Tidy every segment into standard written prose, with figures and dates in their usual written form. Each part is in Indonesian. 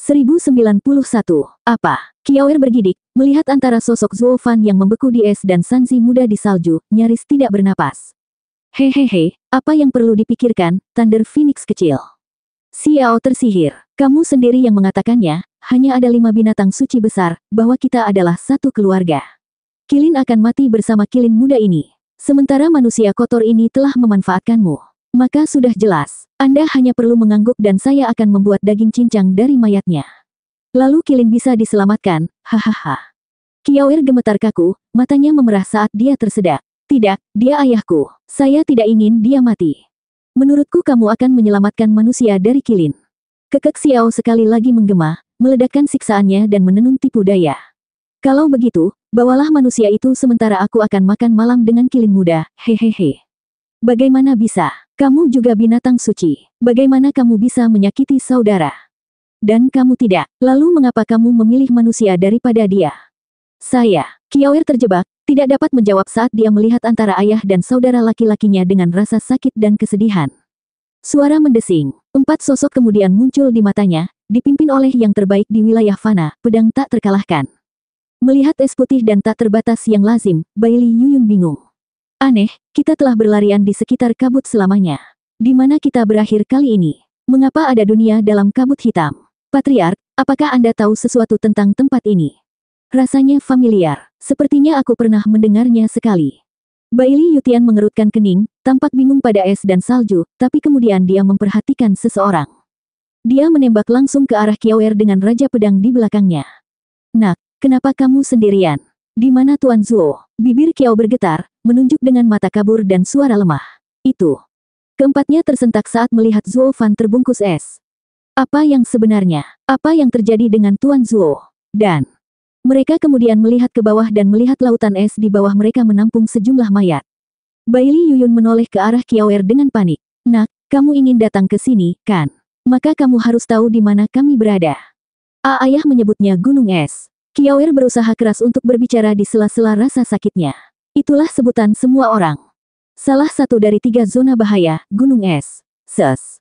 1091. Apa? Kiawer bergidik, melihat antara sosok Zuo Fan yang membeku di es dan Sanzi muda di salju, nyaris tidak bernapas. Hehehe, apa yang perlu dipikirkan, Thunder Phoenix kecil? Xiao tersihir. Kamu sendiri yang mengatakannya, hanya ada 5 binatang suci besar, bahwa kita adalah satu keluarga. Kilin akan mati bersama Kilin muda ini. Sementara manusia kotor ini telah memanfaatkanmu. Maka sudah jelas, Anda hanya perlu mengangguk dan saya akan membuat daging cincang dari mayatnya. Lalu Kilin bisa diselamatkan, hahaha. Kiawer gemetar kaku, matanya memerah saat dia tersedak. Tidak, dia ayahku. Saya tidak ingin dia mati. Menurutku kamu akan menyelamatkan manusia dari Kilin. Kekek Xiao sekali lagi menggema, meledakkan siksaannya dan menenun tipu daya. Kalau begitu, bawalah manusia itu sementara aku akan makan malam dengan Kilin muda, hehehe. Bagaimana bisa? Kamu juga binatang suci. Bagaimana kamu bisa menyakiti saudara? Dan kamu tidak. Lalu mengapa kamu memilih manusia daripada dia? Saya. Kiawer terjebak, tidak dapat menjawab saat dia melihat antara ayah dan saudara laki-lakinya dengan rasa sakit dan kesedihan. Suara mendesing. 4 sosok kemudian muncul di matanya, dipimpin oleh yang terbaik di wilayah fana, pedang tak terkalahkan. Melihat es putih dan tak terbatas yang lazim, Bailey Yuyun bingung. Aneh, kita telah berlarian di sekitar kabut selamanya. Di mana kita berakhir kali ini? Mengapa ada dunia dalam kabut hitam? Patriark, apakah Anda tahu sesuatu tentang tempat ini? Rasanya familiar. Sepertinya aku pernah mendengarnya sekali. Bailey Yutian mengerutkan kening, tampak bingung pada es dan salju, tapi kemudian dia memperhatikan seseorang. Dia menembak langsung ke arah Kiawer dengan Raja Pedang di belakangnya. Nak, kenapa kamu sendirian? Di mana Tuan Zuo? Bibir Kiao bergetar, menunjuk dengan mata kabur dan suara lemah. Itu. Keempatnya tersentak saat melihat Zuo Fan terbungkus es. Apa yang sebenarnya? Apa yang terjadi dengan Tuan Zuo? Dan mereka kemudian melihat ke bawah dan melihat lautan es di bawah mereka menampung sejumlah mayat. Bailey Yuyun menoleh ke arah Kiawer dengan panik. Nak, kamu ingin datang ke sini, kan? Maka kamu harus tahu di mana kami berada. Ayah menyebutnya gunung es. Kiawer berusaha keras untuk berbicara di sela-sela rasa sakitnya. Itulah sebutan semua orang. Salah satu dari 3 zona bahaya, gunung es. Ses.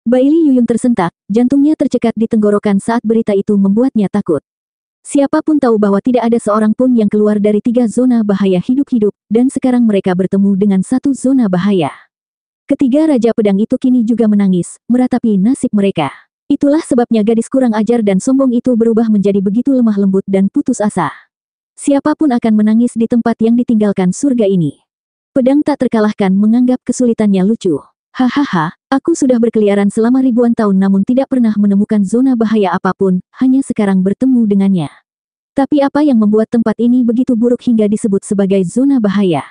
Bailey Yuyun tersentak, jantungnya tercekat di tenggorokan saat berita itu membuatnya takut. Siapapun tahu bahwa tidak ada seorang pun yang keluar dari 3 zona bahaya hidup-hidup, dan sekarang mereka bertemu dengan 1 zona bahaya. Ketiga Raja Pedang itu kini juga menangis, meratapi nasib mereka. Itulah sebabnya gadis kurang ajar dan sombong itu berubah menjadi begitu lemah lembut dan putus asa. Siapapun akan menangis di tempat yang ditinggalkan surga ini. Pedang tak terkalahkan menganggap kesulitannya lucu. Hahaha, aku sudah berkeliaran selama ribuan tahun namun tidak pernah menemukan zona bahaya apapun, hanya sekarang bertemu dengannya. Tapi apa yang membuat tempat ini begitu buruk hingga disebut sebagai zona bahaya?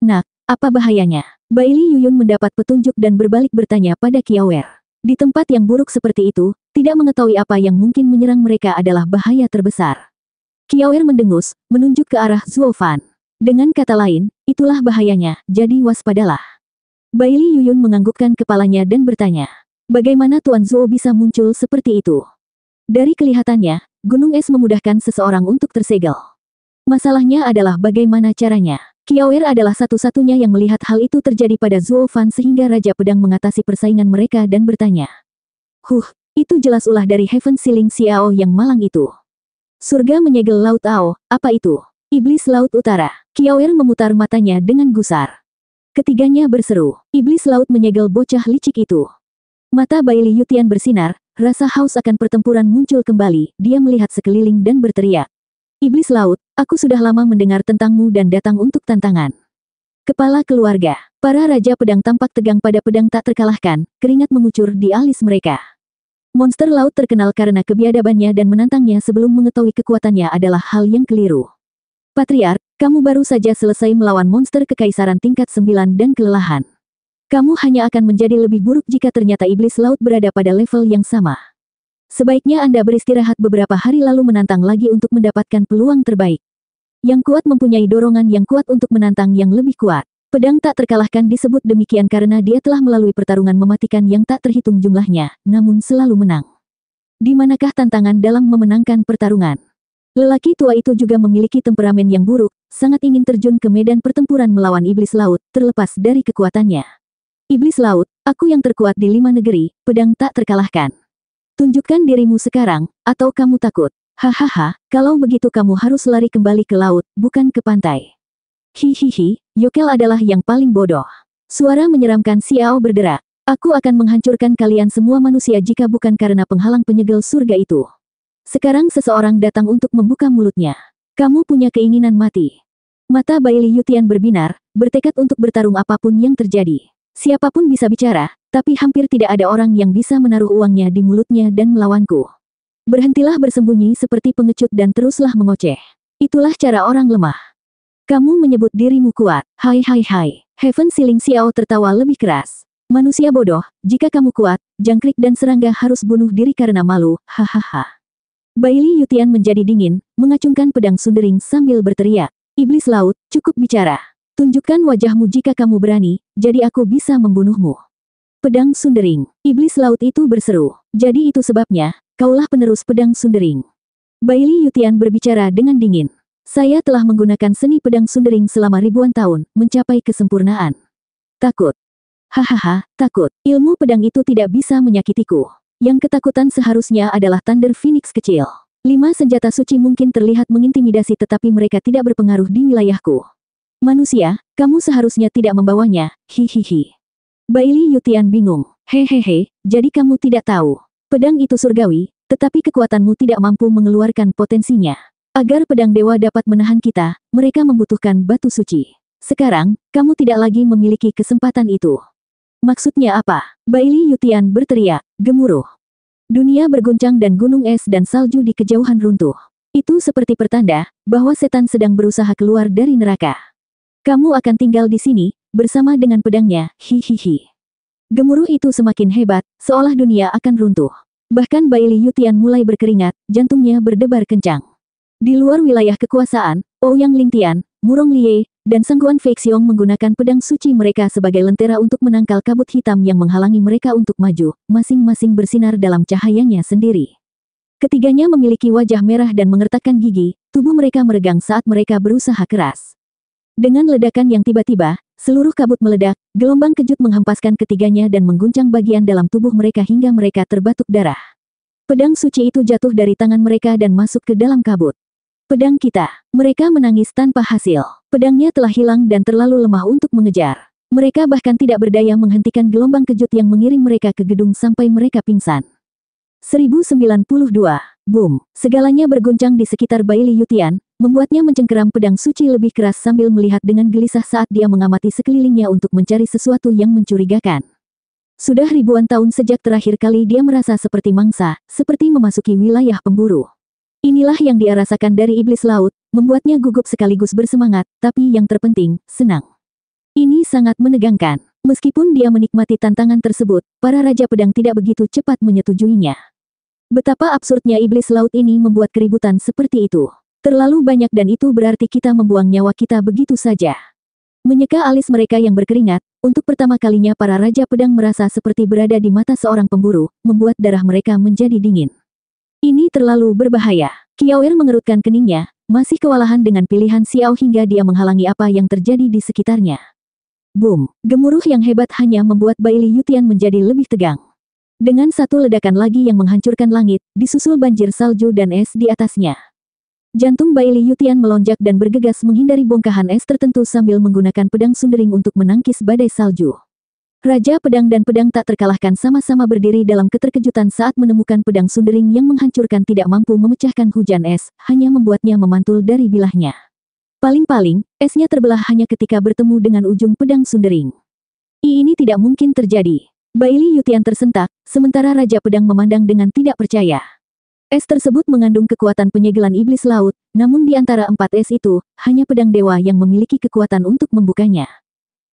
Nak, apa bahayanya? Bailey Yuyun mendapat petunjuk dan berbalik bertanya pada Kiawer. Di tempat yang buruk seperti itu, tidak mengetahui apa yang mungkin menyerang mereka adalah bahaya terbesar. Kiawer mendengus, menunjuk ke arah Zuo Fan. Dengan kata lain, itulah bahayanya, jadi waspadalah. Bailey Yuyun menganggukkan kepalanya dan bertanya, bagaimana Tuan Zuo bisa muncul seperti itu? Dari kelihatannya, gunung es memudahkan seseorang untuk tersegel. Masalahnya adalah bagaimana caranya. Kiawer adalah satu-satunya yang melihat hal itu terjadi pada Zuo Fan sehingga Raja Pedang mengatasi persaingan mereka dan bertanya. Itu jelas ulah dari Heaven Ceiling Xiao yang malang itu. Surga menyegel Laut Ao, apa itu? Iblis Laut Utara. Kiawer memutar matanya dengan gusar. Ketiganya berseru, Iblis Laut menyegel bocah licik itu. Mata Bailey Yutian bersinar, rasa haus akan pertempuran muncul kembali, dia melihat sekeliling dan berteriak. Iblis Laut, aku sudah lama mendengar tentangmu dan datang untuk tantangan. Kepala keluarga, para Raja Pedang tampak tegang pada pedang tak terkalahkan, keringat mengucur di alis mereka. Monster laut terkenal karena kebiadabannya dan menantangnya sebelum mengetahui kekuatannya adalah hal yang keliru. Patriark, kamu baru saja selesai melawan monster kekaisaran tingkat 9 dan kelelahan. Kamu hanya akan menjadi lebih buruk jika ternyata Iblis Laut berada pada level yang sama. Sebaiknya Anda beristirahat beberapa hari lalu menantang lagi untuk mendapatkan peluang terbaik. Yang kuat mempunyai dorongan yang kuat untuk menantang yang lebih kuat. Pedang tak terkalahkan disebut demikian karena dia telah melalui pertarungan mematikan yang tak terhitung jumlahnya, namun selalu menang. Di manakah tantangan dalam memenangkan pertarungan? Lelaki tua itu juga memiliki temperamen yang buruk, sangat ingin terjun ke medan pertempuran melawan Iblis Laut, terlepas dari kekuatannya. Iblis Laut, aku yang terkuat di 5 negeri, pedang tak terkalahkan. Tunjukkan dirimu sekarang, atau kamu takut. Hahaha, kalau begitu kamu harus lari kembali ke laut, bukan ke pantai. Hihihi, Yokel adalah yang paling bodoh. Suara menyeramkan Xiao berderak. Aku akan menghancurkan kalian semua manusia jika bukan karena penghalang penyegel surga itu. Sekarang seseorang datang untuk membuka mulutnya. Kamu punya keinginan mati. Mata Bai Li Yutian berbinar, bertekad untuk bertarung apapun yang terjadi. Siapapun bisa bicara, tapi hampir tidak ada orang yang bisa menaruh uangnya di mulutnya dan melawanku. Berhentilah bersembunyi seperti pengecut dan teruslah mengoceh. Itulah cara orang lemah. Kamu menyebut dirimu kuat. Hai. Heaven Siling Xiao tertawa lebih keras. Manusia bodoh, jika kamu kuat, jangkrik dan serangga harus bunuh diri karena malu, hahaha. Bai Li Yutian menjadi dingin, mengacungkan pedang sundering sambil berteriak. Iblis laut, cukup bicara. Tunjukkan wajahmu jika kamu berani, jadi aku bisa membunuhmu. Pedang sundering. Iblis laut itu berseru. Jadi itu sebabnya, kaulah penerus pedang sundering. Bai Li Yutian berbicara dengan dingin. Saya telah menggunakan seni pedang sundering selama ribuan tahun, mencapai kesempurnaan. Takut. Hahaha, takut. Ilmu pedang itu tidak bisa menyakitiku. Yang ketakutan seharusnya adalah Thunder Phoenix kecil. 5 senjata suci mungkin terlihat mengintimidasi tetapi mereka tidak berpengaruh di wilayahku. Manusia, kamu seharusnya tidak membawanya, hihihi. Bai Li Yutian bingung. Hehehe, jadi kamu tidak tahu. Pedang itu surgawi, tetapi kekuatanmu tidak mampu mengeluarkan potensinya. Agar pedang dewa dapat menahan kita, mereka membutuhkan batu suci. Sekarang, kamu tidak lagi memiliki kesempatan itu. Maksudnya apa? Bai Li Yutian berteriak, gemuruh. Dunia berguncang dan gunung es dan salju di kejauhan runtuh. Itu seperti pertanda, bahwa setan sedang berusaha keluar dari neraka. Kamu akan tinggal di sini, bersama dengan pedangnya, hihihi. Gemuruh itu semakin hebat, seolah dunia akan runtuh. Bahkan Bai Li Yutian mulai berkeringat, jantungnya berdebar kencang. Di luar wilayah kekuasaan, Ouyang Lingtian, Murong Lie, dan Sangguan Feixiong menggunakan pedang suci mereka sebagai lentera untuk menangkal kabut hitam yang menghalangi mereka untuk maju, masing-masing bersinar dalam cahayanya sendiri. Ketiganya memiliki wajah merah dan mengertakkan gigi, tubuh mereka meregang saat mereka berusaha keras. Dengan ledakan yang tiba-tiba, seluruh kabut meledak, gelombang kejut menghempaskan ketiganya dan mengguncang bagian dalam tubuh mereka hingga mereka terbatuk darah. Pedang suci itu jatuh dari tangan mereka dan masuk ke dalam kabut. Pedang kita. Mereka menangis tanpa hasil. Pedangnya telah hilang dan terlalu lemah untuk mengejar. Mereka bahkan tidak berdaya menghentikan gelombang kejut yang mengiring mereka ke gedung sampai mereka pingsan. 1092. Boom. Segalanya berguncang di sekitar Bai Li Yutian, membuatnya mencengkeram pedang suci lebih keras sambil melihat dengan gelisah saat dia mengamati sekelilingnya untuk mencari sesuatu yang mencurigakan. Sudah ribuan tahun sejak terakhir kali dia merasa seperti mangsa, seperti memasuki wilayah pemburu. Inilah yang dia rasakan dari iblis laut, membuatnya gugup sekaligus bersemangat, tapi yang terpenting, senang. Ini sangat menegangkan. Meskipun dia menikmati tantangan tersebut, para Raja Pedang tidak begitu cepat menyetujuinya. Betapa absurdnya iblis laut ini membuat keributan seperti itu. Terlalu banyak dan itu berarti kita membuang nyawa kita begitu saja. Menyeka alis mereka yang berkeringat, untuk pertama kalinya para Raja Pedang merasa seperti berada di mata seorang pemburu, membuat darah mereka menjadi dingin. Ini terlalu berbahaya. Qiaoer mengerutkan keningnya, masih kewalahan dengan pilihan Xiao hingga dia menghalangi apa yang terjadi di sekitarnya. Boom! Gemuruh yang hebat hanya membuat Bai Li Yutian menjadi lebih tegang. Dengan satu ledakan lagi yang menghancurkan langit, disusul banjir salju dan es di atasnya. Jantung Bai Li Yutian melonjak dan bergegas menghindari bongkahan es tertentu sambil menggunakan pedang sundering untuk menangkis badai salju. Raja Pedang dan Pedang tak terkalahkan sama-sama berdiri dalam keterkejutan saat menemukan pedang sundering yang menghancurkan tidak mampu memecahkan hujan es, hanya membuatnya memantul dari bilahnya. Paling-paling, esnya terbelah hanya ketika bertemu dengan ujung pedang sundering. Ini tidak mungkin terjadi. Bai Li Yutian tersentak, sementara Raja Pedang memandang dengan tidak percaya. Es tersebut mengandung kekuatan penyegelan iblis laut, namun di antara 4 es itu, hanya pedang dewa yang memiliki kekuatan untuk membukanya.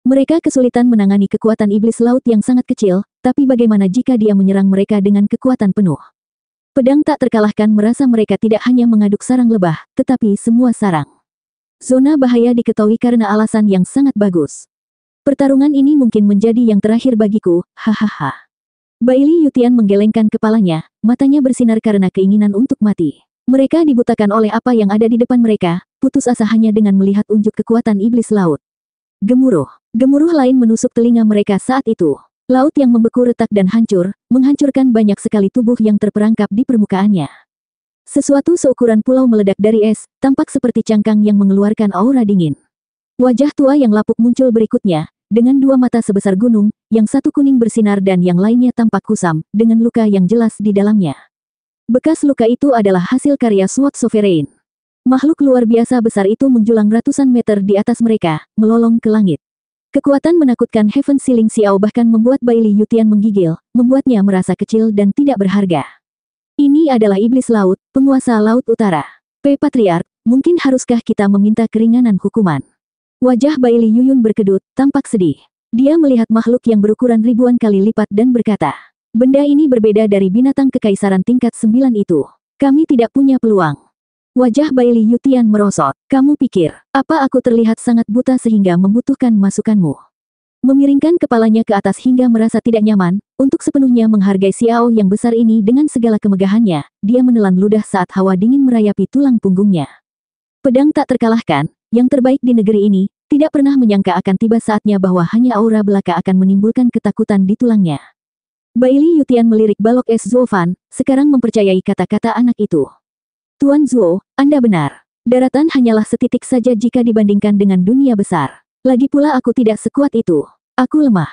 Mereka kesulitan menangani kekuatan iblis laut yang sangat kecil, tapi bagaimana jika dia menyerang mereka dengan kekuatan penuh? Pedang tak terkalahkan merasa mereka tidak hanya mengaduk sarang lebah, tetapi semua sarang. Zona bahaya diketahui karena alasan yang sangat bagus. Pertarungan ini mungkin menjadi yang terakhir bagiku, hahaha. Bai Li Yutian menggelengkan kepalanya, matanya bersinar karena keinginan untuk mati. Mereka dibutakan oleh apa yang ada di depan mereka, putus asa hanya dengan melihat unjuk kekuatan iblis laut. Gemuruh. Gemuruh lain menusuk telinga mereka saat itu. Laut yang membeku retak dan hancur, menghancurkan banyak sekali tubuh yang terperangkap di permukaannya. Sesuatu seukuran pulau meledak dari es, tampak seperti cangkang yang mengeluarkan aura dingin. Wajah tua yang lapuk muncul berikutnya, dengan dua mata sebesar gunung, yang satu kuning bersinar dan yang lainnya tampak kusam, dengan luka yang jelas di dalamnya. Bekas luka itu adalah hasil karya Sword Sovereign. Makhluk luar biasa besar itu menjulang ratusan meter di atas mereka, melolong ke langit. Kekuatan menakutkan Heaven Ceiling Xiao bahkan membuat Bailey Yutian menggigil, membuatnya merasa kecil dan tidak berharga. Ini adalah iblis laut, penguasa laut utara. Patriark, mungkin haruskah kita meminta keringanan hukuman? Wajah Bailey Yuyun berkedut, tampak sedih. Dia melihat makhluk yang berukuran ribuan kali lipat dan berkata, benda ini berbeda dari binatang kekaisaran tingkat 9 itu. Kami tidak punya peluang. Wajah Bailey Yutian merosot. Kamu pikir, apa aku terlihat sangat buta sehingga membutuhkan masukanmu? Memiringkan kepalanya ke atas hingga merasa tidak nyaman, untuk sepenuhnya menghargai Xiao yang besar ini dengan segala kemegahannya, dia menelan ludah saat hawa dingin merayapi tulang punggungnya. Pedang tak terkalahkan, yang terbaik di negeri ini, tidak pernah menyangka akan tiba saatnya bahwa hanya aura belaka akan menimbulkan ketakutan di tulangnya. Bailey Yutian melirik balok es Zuofan, sekarang mempercayai kata-kata anak itu. Tuan Zuo, Anda benar. Daratan hanyalah setitik saja jika dibandingkan dengan dunia besar. Lagi pula aku tidak sekuat itu. Aku lemah.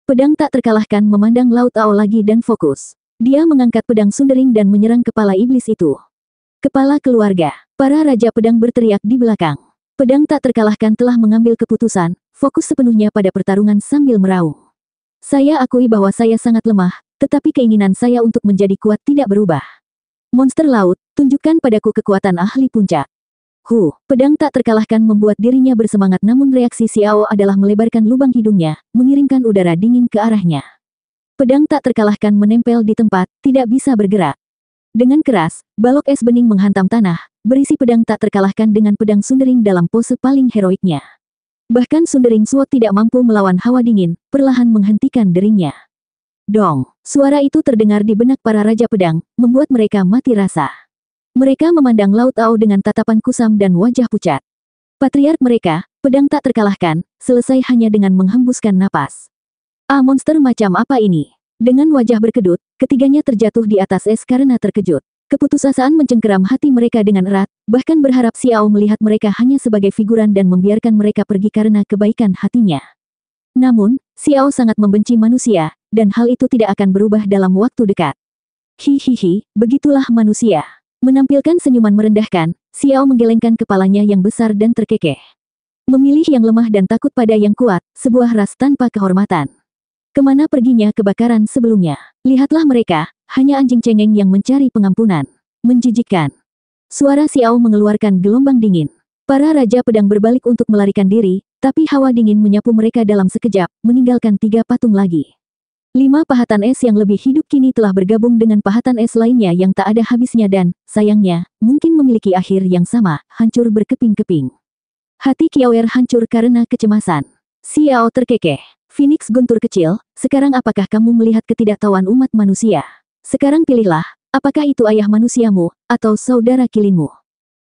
Pedang tak terkalahkan memandang Laut Ao lagi dan fokus. Dia mengangkat pedang sundering dan menyerang kepala iblis itu. Kepala keluarga. Para raja pedang berteriak di belakang. Pedang tak terkalahkan telah mengambil keputusan, fokus sepenuhnya pada pertarungan sambil meraung. Saya akui bahwa saya sangat lemah, tetapi keinginan saya untuk menjadi kuat tidak berubah. Monster laut, tunjukkan padaku kekuatan ahli puncak. Pedang tak terkalahkan membuat dirinya bersemangat namun reaksi Xiao adalah melebarkan lubang hidungnya, mengirimkan udara dingin ke arahnya. Pedang tak terkalahkan menempel di tempat, tidak bisa bergerak. Dengan keras, balok es bening menghantam tanah, berisi pedang tak terkalahkan dengan pedang sundering dalam pose paling heroiknya. Bahkan sundering Sword tidak mampu melawan hawa dingin, perlahan menghentikan deringnya. Dong, suara itu terdengar di benak para raja pedang, membuat mereka mati rasa. Mereka memandang Laut Ao dengan tatapan kusam dan wajah pucat. Patriark mereka, pedang tak terkalahkan, selesai hanya dengan menghembuskan napas. Monster macam apa ini? Dengan wajah berkedut, ketiganya terjatuh di atas es karena terkejut. Keputusasaan mencengkeram hati mereka dengan erat, bahkan berharap Xiao melihat mereka hanya sebagai figuran dan membiarkan mereka pergi karena kebaikan hatinya. Namun, Xiao sangat membenci manusia, dan hal itu tidak akan berubah dalam waktu dekat. Hihihi, begitulah manusia. Menampilkan senyuman merendahkan, Xiao menggelengkan kepalanya yang besar dan terkekeh. Memilih yang lemah dan takut pada yang kuat, sebuah ras tanpa kehormatan. Kemana perginya kebakaran sebelumnya? Lihatlah mereka, hanya anjing cengeng yang mencari pengampunan. Menjijikkan. Suara Xiao mengeluarkan gelombang dingin. Para raja pedang berbalik untuk melarikan diri, tapi hawa dingin menyapu mereka dalam sekejap, meninggalkan 3 patung lagi. 5 pahatan es yang lebih hidup kini telah bergabung dengan pahatan es lainnya yang tak ada habisnya dan, sayangnya, mungkin memiliki akhir yang sama, hancur berkeping-keping. Hati Qiaoer hancur karena kecemasan. Xiao terkekeh. Phoenix guntur kecil, sekarang apakah kamu melihat ketidaktahuan umat manusia? Sekarang pilihlah, apakah itu ayah manusiamu, atau saudara kilinmu?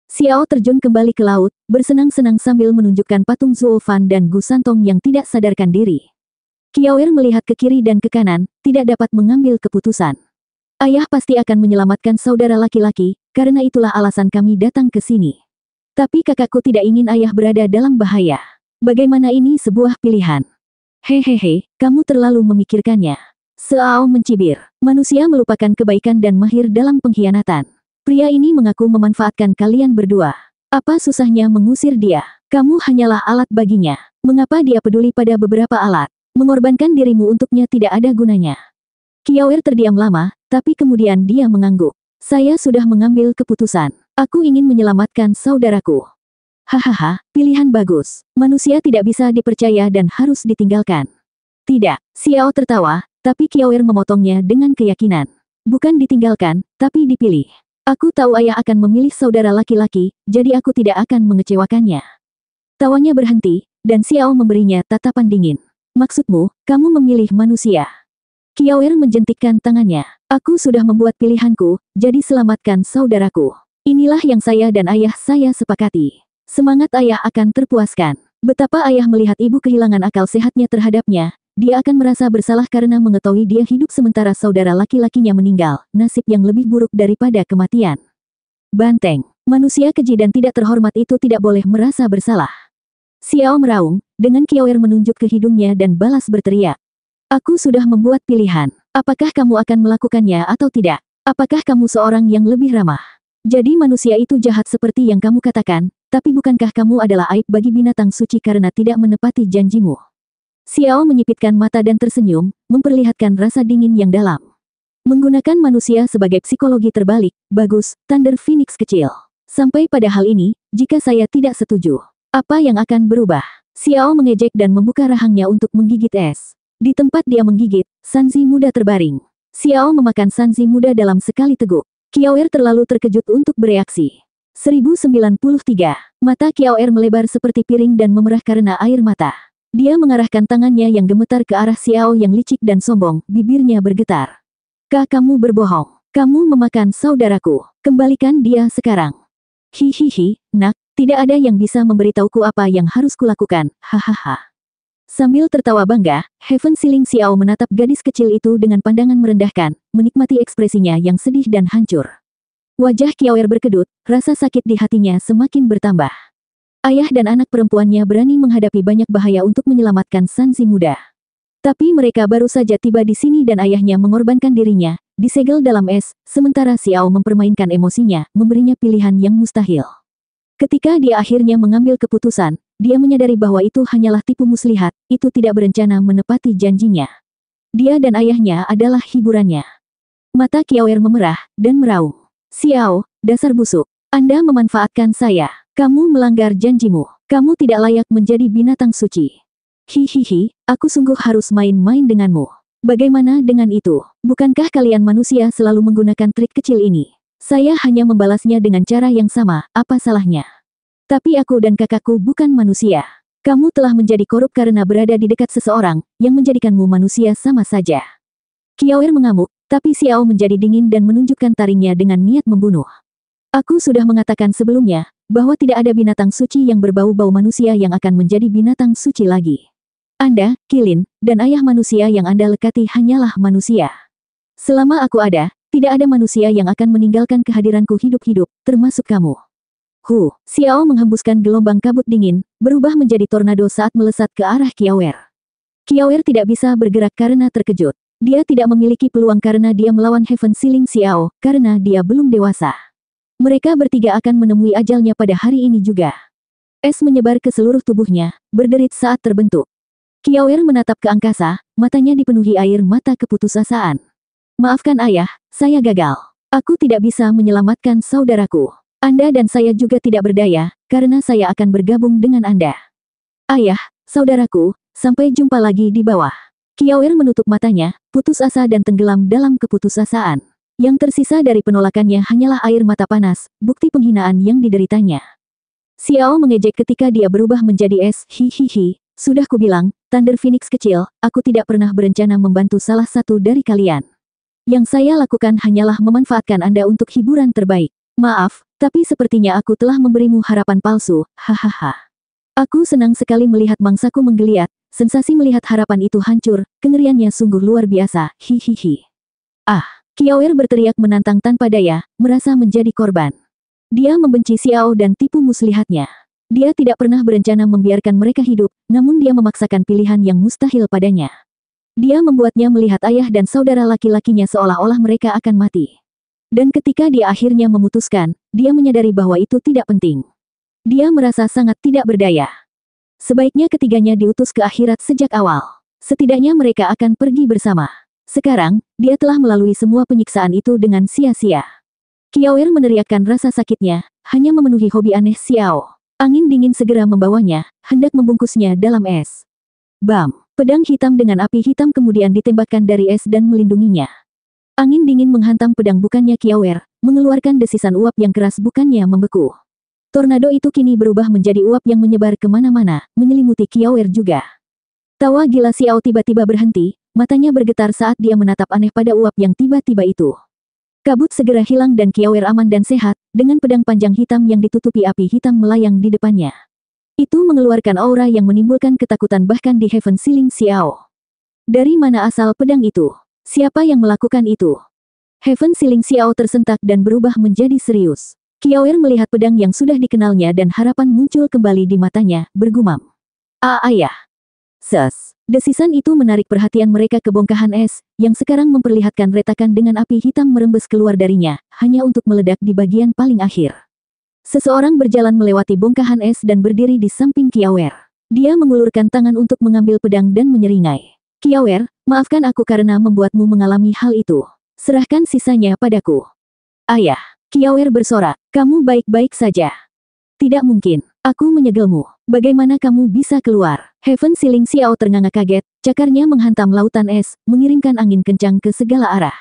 Xiao terjun kembali ke laut, bersenang-senang sambil menunjukkan patung Zuofan dan Gu Santong yang tidak sadarkan diri. Qiaoer melihat ke kiri dan ke kanan, tidak dapat mengambil keputusan. Ayah pasti akan menyelamatkan saudara laki-laki, karena itulah alasan kami datang ke sini. Tapi kakakku tidak ingin ayah berada dalam bahaya. Bagaimana ini sebuah pilihan? Hehehe, kamu terlalu memikirkannya. Xiao mencibir. Manusia melupakan kebaikan dan mahir dalam pengkhianatan. Pria ini mengaku memanfaatkan kalian berdua. Apa susahnya mengusir dia? Kamu hanyalah alat baginya. Mengapa dia peduli pada beberapa alat? Mengorbankan dirimu untuknya tidak ada gunanya. Qiaoer terdiam lama, tapi kemudian dia mengangguk. Saya sudah mengambil keputusan. Aku ingin menyelamatkan saudaraku. Hahaha, pilihan bagus. Manusia tidak bisa dipercaya dan harus ditinggalkan. Tidak, Xiao tertawa, tapi Qiaoer memotongnya dengan keyakinan. Bukan ditinggalkan, tapi dipilih. Aku tahu ayah akan memilih saudara laki-laki, jadi aku tidak akan mengecewakannya. Tawanya berhenti, dan Xiao memberinya tatapan dingin. Maksudmu, kamu memilih manusia? Qiaoer menjentikkan tangannya. Aku sudah membuat pilihanku, jadi selamatkan saudaraku. Inilah yang saya dan ayah saya sepakati. Semangat ayah akan terpuaskan. Betapa ayah melihat ibu kehilangan akal sehatnya terhadapnya, dia akan merasa bersalah karena mengetahui dia hidup sementara saudara laki-lakinya meninggal, nasib yang lebih buruk daripada kematian. Banteng, manusia keji dan tidak terhormat itu tidak boleh merasa bersalah. Xiao meraung, dengan Qiaoer menunjuk ke hidungnya dan balas berteriak. Aku sudah membuat pilihan. Apakah kamu akan melakukannya atau tidak? Apakah kamu seorang yang lebih ramah? Jadi manusia itu jahat seperti yang kamu katakan, tapi bukankah kamu adalah aib bagi binatang suci karena tidak menepati janjimu? Xiao menyipitkan mata dan tersenyum, memperlihatkan rasa dingin yang dalam. Menggunakan manusia sebagai psikologi terbalik, bagus, Thunder Phoenix kecil. Sampai pada hal ini, jika saya tidak setuju, apa yang akan berubah? Xiao mengejek dan membuka rahangnya untuk menggigit es. Di tempat dia menggigit, Sanzi muda terbaring. Xiao memakan Sanzi muda dalam sekali teguk. Qiaoer terlalu terkejut untuk bereaksi. 1093. Mata Qiaoer melebar seperti piring dan memerah karena air mata. Dia mengarahkan tangannya yang gemetar ke arah Xiao yang licik dan sombong, bibirnya bergetar. Kamu berbohong. Kamu memakan saudaraku. Kembalikan dia sekarang. Hihihi, nak, tidak ada yang bisa memberitahuku apa yang harus kulakukan, hahaha. Sambil tertawa bangga, Heaven Ceiling Xiao menatap gadis kecil itu dengan pandangan merendahkan, menikmati ekspresinya yang sedih dan hancur. Wajah Qiaoer berkedut, rasa sakit di hatinya semakin bertambah. Ayah dan anak perempuannya berani menghadapi banyak bahaya untuk menyelamatkan Sanzi muda. Tapi mereka baru saja tiba di sini dan ayahnya mengorbankan dirinya, disegel dalam es, sementara Xiao mempermainkan emosinya, memberinya pilihan yang mustahil. Ketika dia akhirnya mengambil keputusan, dia menyadari bahwa itu hanyalah tipu muslihat, itu tidak berencana menepati janjinya. Dia dan ayahnya adalah hiburannya. Mata Qiaoer memerah, dan meraung. Xiao, dasar busuk. Anda memanfaatkan saya. Kamu melanggar janjimu. Kamu tidak layak menjadi binatang suci. Hihihi, aku sungguh harus main-main denganmu. Bagaimana dengan itu? Bukankah kalian manusia selalu menggunakan trik kecil ini? Saya hanya membalasnya dengan cara yang sama, apa salahnya? Tapi aku dan kakakku bukan manusia. Kamu telah menjadi korup karena berada di dekat seseorang, yang menjadikanmu manusia sama saja. Qiaoer mengamuk, tapi Xiao menjadi dingin dan menunjukkan taringnya dengan niat membunuh. Aku sudah mengatakan sebelumnya, bahwa tidak ada binatang suci yang berbau-bau manusia yang akan menjadi binatang suci lagi. Anda, Qilin, dan ayah manusia yang Anda lekati hanyalah manusia. Selama aku ada, tidak ada manusia yang akan meninggalkan kehadiranku hidup-hidup, termasuk kamu. Xiao menghembuskan gelombang kabut dingin, berubah menjadi tornado saat melesat ke arah Qiaoer. Qiaoer tidak bisa bergerak karena terkejut. Dia tidak memiliki peluang karena dia melawan Heaven Ceiling Xiao, karena dia belum dewasa. Mereka bertiga akan menemui ajalnya pada hari ini juga. Es menyebar ke seluruh tubuhnya, berderit saat terbentuk. Qiaoer menatap ke angkasa, matanya dipenuhi air mata keputusasaan. Maafkan ayah, saya gagal. Aku tidak bisa menyelamatkan saudaraku. Anda dan saya juga tidak berdaya, karena saya akan bergabung dengan Anda. Ayah, saudaraku, sampai jumpa lagi di bawah. Qiaoer menutup matanya, putus asa dan tenggelam dalam keputusasaan. Yang tersisa dari penolakannya hanyalah air mata panas, bukti penghinaan yang dideritanya. Xiao mengejek ketika dia berubah menjadi es, hihihi, sudah kubilang, Thunder Phoenix kecil, aku tidak pernah berencana membantu salah satu dari kalian. Yang saya lakukan hanyalah memanfaatkan Anda untuk hiburan terbaik. Maaf, tapi sepertinya aku telah memberimu harapan palsu, hahaha. Aku senang sekali melihat mangsaku menggeliat, sensasi melihat harapan itu hancur, kengeriannya sungguh luar biasa, hihihi. Ah, Qiaoer berteriak menantang tanpa daya, merasa menjadi korban. Dia membenci Xiao dan tipu muslihatnya. Dia tidak pernah berencana membiarkan mereka hidup, namun dia memaksakan pilihan yang mustahil padanya. Dia membuatnya melihat ayah dan saudara laki-lakinya seolah-olah mereka akan mati. Dan ketika dia akhirnya memutuskan, dia menyadari bahwa itu tidak penting. Dia merasa sangat tidak berdaya. Sebaiknya ketiganya diutus ke akhirat sejak awal. Setidaknya mereka akan pergi bersama. Sekarang, dia telah melalui semua penyiksaan itu dengan sia-sia. Qiaoer meneriakkan rasa sakitnya, hanya memenuhi hobi aneh Xiao. Angin dingin segera membawanya, hendak membungkusnya dalam es. Bam! Pedang hitam dengan api hitam kemudian ditembakkan dari es dan melindunginya. Angin dingin menghantam pedang bukannya Qiaoer, mengeluarkan desisan uap yang keras bukannya membeku. Tornado itu kini berubah menjadi uap yang menyebar kemana-mana, menyelimuti Qiaoer juga. Tawa gila Xiao tiba-tiba berhenti, matanya bergetar saat dia menatap aneh pada uap yang tiba-tiba itu. Kabut segera hilang dan Qiaoer aman dan sehat, dengan pedang panjang hitam yang ditutupi api hitam melayang di depannya. Itu mengeluarkan aura yang menimbulkan ketakutan bahkan di Heaven Ceiling Xiao. Dari mana asal pedang itu? Siapa yang melakukan itu? Heaven Siling Xiao tersentak dan berubah menjadi serius. Qiaoer melihat pedang yang sudah dikenalnya dan harapan muncul kembali di matanya, bergumam. Ayah. Ses. Desisan itu menarik perhatian mereka ke bongkahan es, yang sekarang memperlihatkan retakan dengan api hitam merembes keluar darinya, hanya untuk meledak di bagian paling akhir. Seseorang berjalan melewati bongkahan es dan berdiri di samping Qiaoer. Dia mengulurkan tangan untuk mengambil pedang dan menyeringai. Qiaoer, maafkan aku karena membuatmu mengalami hal itu. Serahkan sisanya padaku. Ayah. Qiaoer bersorak, kamu baik-baik saja. Tidak mungkin. Aku menyegelmu. Bagaimana kamu bisa keluar? Heaven Siling Xiao ternganga kaget, cakarnya menghantam lautan es, mengirimkan angin kencang ke segala arah.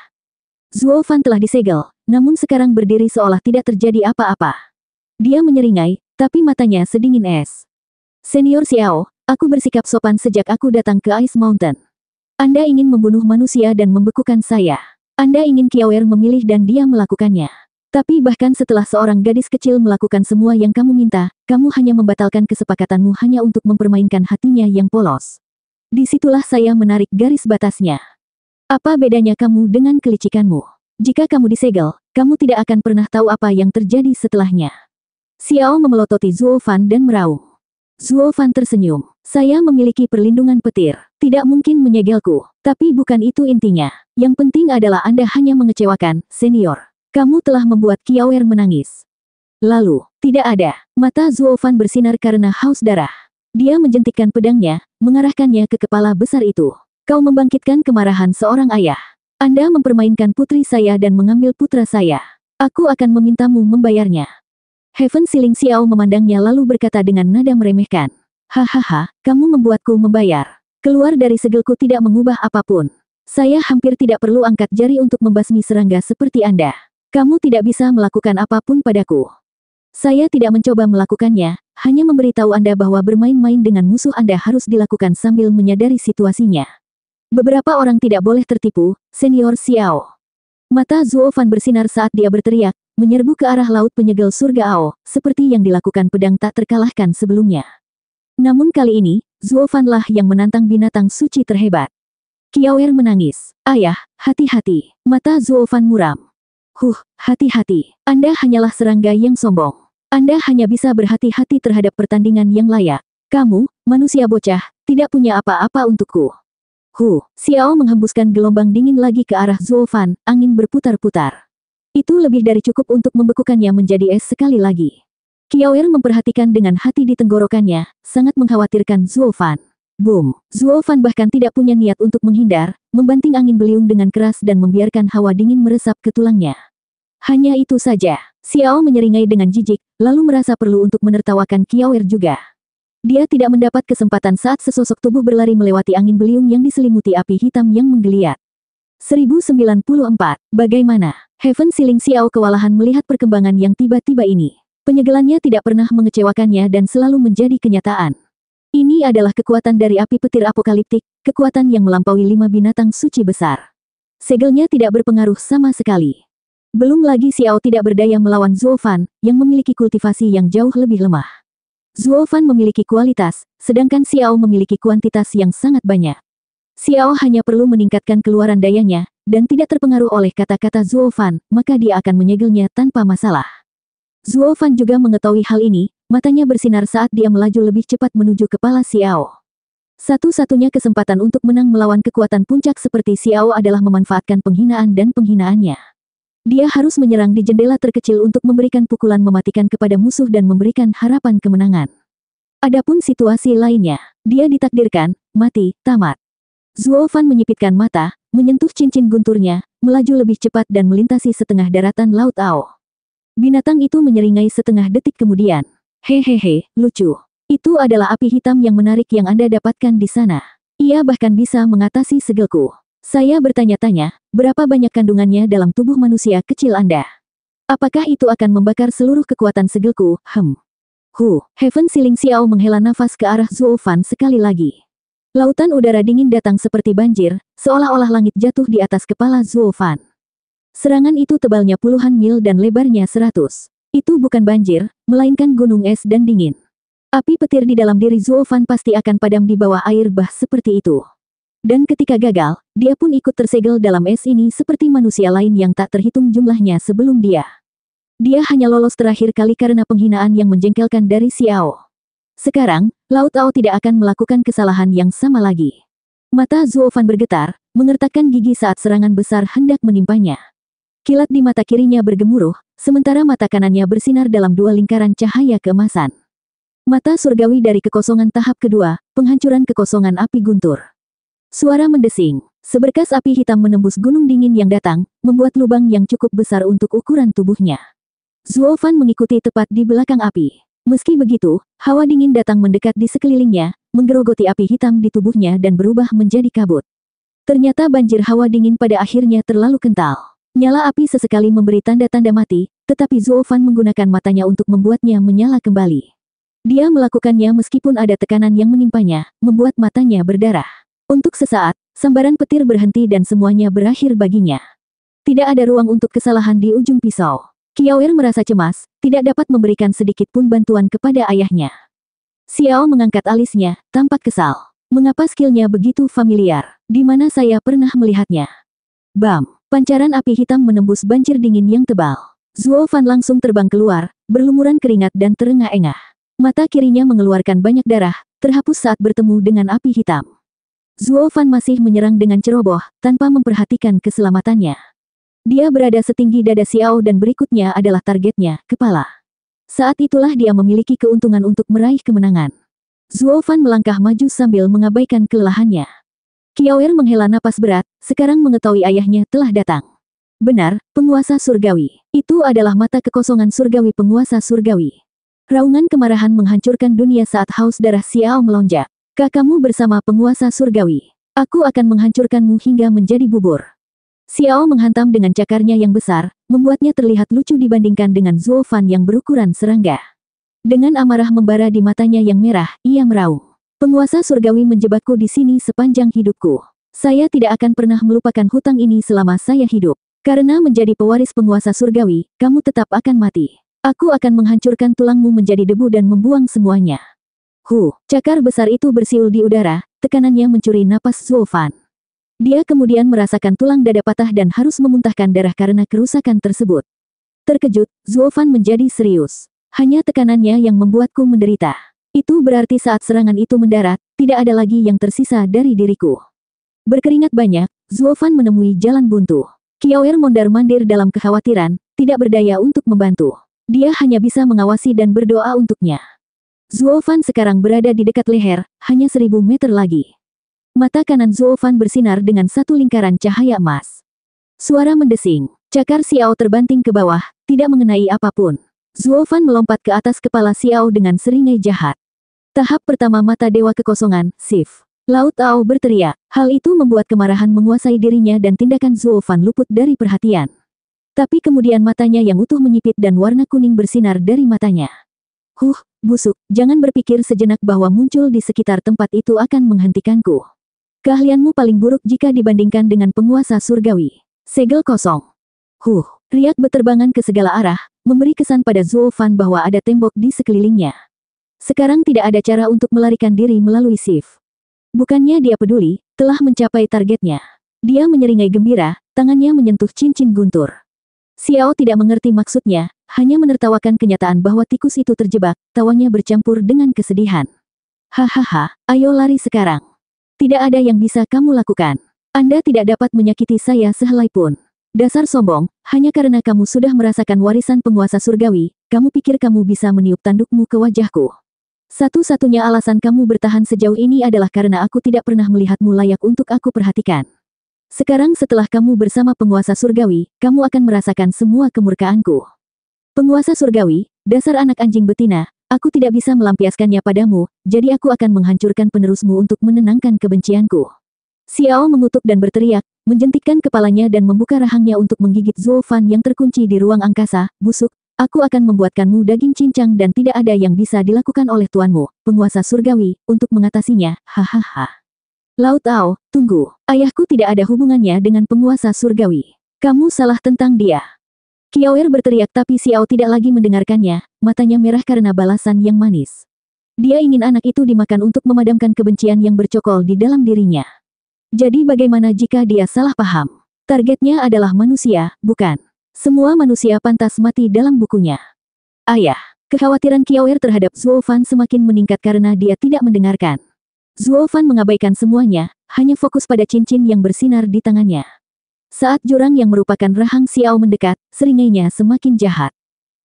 Zuo Fan telah disegel, namun sekarang berdiri seolah tidak terjadi apa-apa. Dia menyeringai, tapi matanya sedingin es. Senior Xiao, aku bersikap sopan sejak aku datang ke Ice Mountain. Anda ingin membunuh manusia dan membekukan saya. Anda ingin Qiaoer memilih dan dia melakukannya. Tapi bahkan setelah seorang gadis kecil melakukan semua yang kamu minta, kamu hanya membatalkan kesepakatanmu hanya untuk mempermainkan hatinya yang polos. Disitulah saya menarik garis batasnya. Apa bedanya kamu dengan kelicikanmu? Jika kamu disegel, kamu tidak akan pernah tahu apa yang terjadi setelahnya. Xiao memelototi Zuo Fan dan meraung. Zuo Fan tersenyum. Saya memiliki perlindungan petir. Tidak mungkin menyegelku. Tapi bukan itu intinya. Yang penting adalah Anda hanya mengecewakan, senior. Kamu telah membuat Qiaoer menangis. Lalu, tidak ada. Mata Zuo Fan bersinar karena haus darah. Dia menjentikkan pedangnya, mengarahkannya ke kepala besar itu. Kau membangkitkan kemarahan seorang ayah. Anda mempermainkan putri saya dan mengambil putra saya. Aku akan memintamu membayarnya. Heaven Siling Xiao memandangnya lalu berkata dengan nada meremehkan. Hahaha, kamu membuatku membayar. Keluar dari segelku tidak mengubah apapun. Saya hampir tidak perlu angkat jari untuk membasmi serangga seperti Anda. Kamu tidak bisa melakukan apapun padaku. Saya tidak mencoba melakukannya, hanya memberitahu Anda bahwa bermain-main dengan musuh Anda harus dilakukan sambil menyadari situasinya. Beberapa orang tidak boleh tertipu, Senior Xiao. Mata Zuo Fan bersinar saat dia berteriak, menyerbu ke arah laut penyegel surga Ao, seperti yang dilakukan pedang tak terkalahkan sebelumnya. Namun kali ini, Zuo Fan lah yang menantang binatang suci terhebat. Qiaoer menangis. Ayah, hati-hati. Mata Zuo Fan muram. Hati-hati. Anda hanyalah serangga yang sombong. Anda hanya bisa berhati-hati terhadap pertandingan yang layak. Kamu, manusia bocah, tidak punya apa-apa untukku. Xiao menghembuskan gelombang dingin lagi ke arah Zuo Fan, angin berputar-putar. Itu lebih dari cukup untuk membekukannya menjadi es sekali lagi. Qiaoer memperhatikan dengan hati di tenggorokannya, sangat mengkhawatirkan Zuo Fan. Boom! Zuo Fan bahkan tidak punya niat untuk menghindar, membanting angin beliung dengan keras dan membiarkan hawa dingin meresap ke tulangnya. Hanya itu saja. Xiao menyeringai dengan jijik, lalu merasa perlu untuk menertawakan Qiaoer juga. Dia tidak mendapat kesempatan saat sesosok tubuh berlari melewati angin beliung yang diselimuti api hitam yang menggeliat. 1094. Bagaimana? Heaven Siling Xiao kewalahan melihat perkembangan yang tiba-tiba ini. Penyegelannya tidak pernah mengecewakannya dan selalu menjadi kenyataan. Ini adalah kekuatan dari api petir apokaliptik, kekuatan yang melampaui 5 binatang suci besar. Segelnya tidak berpengaruh sama sekali. Belum lagi Xiao tidak berdaya melawan Zuo Fan, yang memiliki kultivasi yang jauh lebih lemah. Zuo Fan memiliki kualitas, sedangkan Xiao memiliki kuantitas yang sangat banyak. Xiao hanya perlu meningkatkan keluaran dayanya, dan tidak terpengaruh oleh kata-kata Zuo Fan, maka dia akan menyegelnya tanpa masalah. Zuo Fan juga mengetahui hal ini, matanya bersinar saat dia melaju lebih cepat menuju kepala Xiao. Satu-satunya kesempatan untuk menang melawan kekuatan puncak seperti Xiao adalah memanfaatkan penghinaan dan penghinaannya. Dia harus menyerang di jendela terkecil untuk memberikan pukulan mematikan kepada musuh dan memberikan harapan kemenangan. Adapun situasi lainnya, dia ditakdirkan mati, tamat. Zuo Fan menyipitkan mata, menyentuh cincin gunturnya, melaju lebih cepat dan melintasi setengah daratan Laut Ao. Binatang itu menyeringai setengah detik kemudian. Hehehe, lucu. Itu adalah api hitam yang menarik yang Anda dapatkan di sana. Ia bahkan bisa mengatasi segelku. Saya bertanya-tanya, berapa banyak kandungannya dalam tubuh manusia kecil Anda? Apakah itu akan membakar seluruh kekuatan segelku? Heaven Siling Xiao menghela nafas ke arah Zuo Fan sekali lagi. Lautan udara dingin datang seperti banjir, seolah-olah langit jatuh di atas kepala Zuo Fan. Serangan itu tebalnya puluhan mil dan lebarnya 100. Itu bukan banjir, melainkan gunung es dan dingin. Api petir di dalam diri Zuo Fan pasti akan padam di bawah air bah seperti itu. Dan ketika gagal, dia pun ikut tersegel dalam es ini seperti manusia lain yang tak terhitung jumlahnya sebelum dia. Dia hanya lolos terakhir kali karena penghinaan yang menjengkelkan dari Xiao. Sekarang, Lao Tao tidak akan melakukan kesalahan yang sama lagi. Mata Zuo Fan bergetar, mengertakkan gigi saat serangan besar hendak menimpanya. Kilat di mata kirinya bergemuruh, sementara mata kanannya bersinar dalam dua lingkaran cahaya keemasan. Mata surgawi dari kekosongan tahap kedua, penghancuran kekosongan api guntur. Suara mendesing, seberkas api hitam menembus gunung dingin yang datang, membuat lubang yang cukup besar untuk ukuran tubuhnya. Zuo Fan mengikuti tepat di belakang api. Meski begitu, hawa dingin datang mendekat di sekelilingnya, menggerogoti api hitam di tubuhnya dan berubah menjadi kabut. Ternyata banjir hawa dingin pada akhirnya terlalu kental. Nyala api sesekali memberi tanda-tanda mati, tetapi Zuo Fan menggunakan matanya untuk membuatnya menyala kembali. Dia melakukannya meskipun ada tekanan yang menimpanya, membuat matanya berdarah. Untuk sesaat, sambaran petir berhenti dan semuanya berakhir baginya. Tidak ada ruang untuk kesalahan di ujung pisau. Qiaoer merasa cemas, tidak dapat memberikan sedikit pun bantuan kepada ayahnya. Xiao mengangkat alisnya, tampak kesal. Mengapa skillnya begitu familiar? Di mana saya pernah melihatnya? Bam! Pancaran api hitam menembus banjir dingin yang tebal. Zuo Fan langsung terbang keluar, berlumuran keringat dan terengah-engah. Mata kirinya mengeluarkan banyak darah, terhapus saat bertemu dengan api hitam. Zuo Fan masih menyerang dengan ceroboh, tanpa memperhatikan keselamatannya. Dia berada setinggi dada Xiao dan berikutnya adalah targetnya, kepala. Saat itulah dia memiliki keuntungan untuk meraih kemenangan. Zuo Fan melangkah maju sambil mengabaikan kelelahannya. Qiaoer menghela napas berat, sekarang mengetahui ayahnya telah datang. Benar, penguasa surgawi. Itu adalah mata kekosongan surgawi penguasa surgawi. Raungan kemarahan menghancurkan dunia saat haus darah Xiao melonjak. Kakakmu bersama penguasa surgawi. Aku akan menghancurkanmu hingga menjadi bubur. Xiao menghantam dengan cakarnya yang besar, membuatnya terlihat lucu dibandingkan dengan Zuo Fan yang berukuran serangga. Dengan amarah membara di matanya yang merah, ia meraung. Penguasa surgawi menjebakku di sini sepanjang hidupku. Saya tidak akan pernah melupakan hutang ini selama saya hidup. Karena menjadi pewaris penguasa surgawi, kamu tetap akan mati. Aku akan menghancurkan tulangmu menjadi debu dan membuang semuanya. Cakar besar itu bersiul di udara, tekanannya mencuri napas Zuo Fan. Dia kemudian merasakan tulang dada patah dan harus memuntahkan darah karena kerusakan tersebut. Terkejut, Zuo Fan menjadi serius. Hanya tekanannya yang membuatku menderita. Itu berarti saat serangan itu mendarat, tidak ada lagi yang tersisa dari diriku. Berkeringat banyak, Zuo Fan menemui jalan buntu. Qiaoer mondar-mandir dalam kekhawatiran, tidak berdaya untuk membantu. Dia hanya bisa mengawasi dan berdoa untuknya. Zuo Fan sekarang berada di dekat leher, hanya 1000 meter lagi. Mata kanan Zuo Fan bersinar dengan satu lingkaran cahaya emas. Suara mendesing, cakar Xiao terbanting ke bawah, tidak mengenai apapun. Zuo Fan melompat ke atas kepala Xiao dengan seringai jahat. Tahap pertama mata dewa kekosongan, Shift. Lao Tao berteriak, hal itu membuat kemarahan menguasai dirinya dan tindakan Zuo Fan luput dari perhatian. Tapi kemudian matanya yang utuh menyipit dan warna kuning bersinar dari matanya. Busuk, jangan berpikir sejenak bahwa muncul di sekitar tempat itu akan menghentikanku. Keahlianmu paling buruk jika dibandingkan dengan penguasa surgawi. Segel kosong. Riak beterbangan ke segala arah, memberi kesan pada Zuo Fan bahwa ada tembok di sekelilingnya. Sekarang tidak ada cara untuk melarikan diri melalui shift. Bukannya dia peduli, telah mencapai targetnya. Dia menyeringai gembira, tangannya menyentuh cincin guntur. Xiao tidak mengerti maksudnya, hanya menertawakan kenyataan bahwa tikus itu terjebak, tawanya bercampur dengan kesedihan. Hahaha, ayo lari sekarang. Tidak ada yang bisa kamu lakukan. Anda tidak dapat menyakiti saya sehelai pun. Dasar sombong, hanya karena kamu sudah merasakan warisan penguasa surgawi, kamu pikir kamu bisa meniup tandukmu ke wajahku. Satu-satunya alasan kamu bertahan sejauh ini adalah karena aku tidak pernah melihatmu layak untuk aku perhatikan. Sekarang setelah kamu bersama penguasa surgawi, kamu akan merasakan semua kemurkaanku. Penguasa surgawi, dasar anak anjing betina, aku tidak bisa melampiaskannya padamu, jadi aku akan menghancurkan penerusmu untuk menenangkan kebencianku. Xiao mengutuk dan berteriak, menjentikkan kepalanya dan membuka rahangnya untuk menggigit Zuo Fan yang terkunci di ruang angkasa. Busuk, aku akan membuatkanmu daging cincang dan tidak ada yang bisa dilakukan oleh tuanmu, penguasa surgawi, untuk mengatasinya, hahaha. Lao Tao, tunggu. Ayahku tidak ada hubungannya dengan penguasa surgawi. Kamu salah tentang dia. Qiaoer berteriak tapi Xiao tidak lagi mendengarkannya, matanya merah karena balasan yang manis. Dia ingin anak itu dimakan untuk memadamkan kebencian yang bercokol di dalam dirinya. Jadi bagaimana jika dia salah paham? Targetnya adalah manusia, bukan? Semua manusia pantas mati dalam bukunya. Ayah, kekhawatiran Qiaoer terhadap Zhuo Fan semakin meningkat karena dia tidak mendengarkan. Zhuo Fan mengabaikan semuanya, hanya fokus pada cincin yang bersinar di tangannya. Saat jurang yang merupakan rahang Xiao mendekat, seringainya semakin jahat.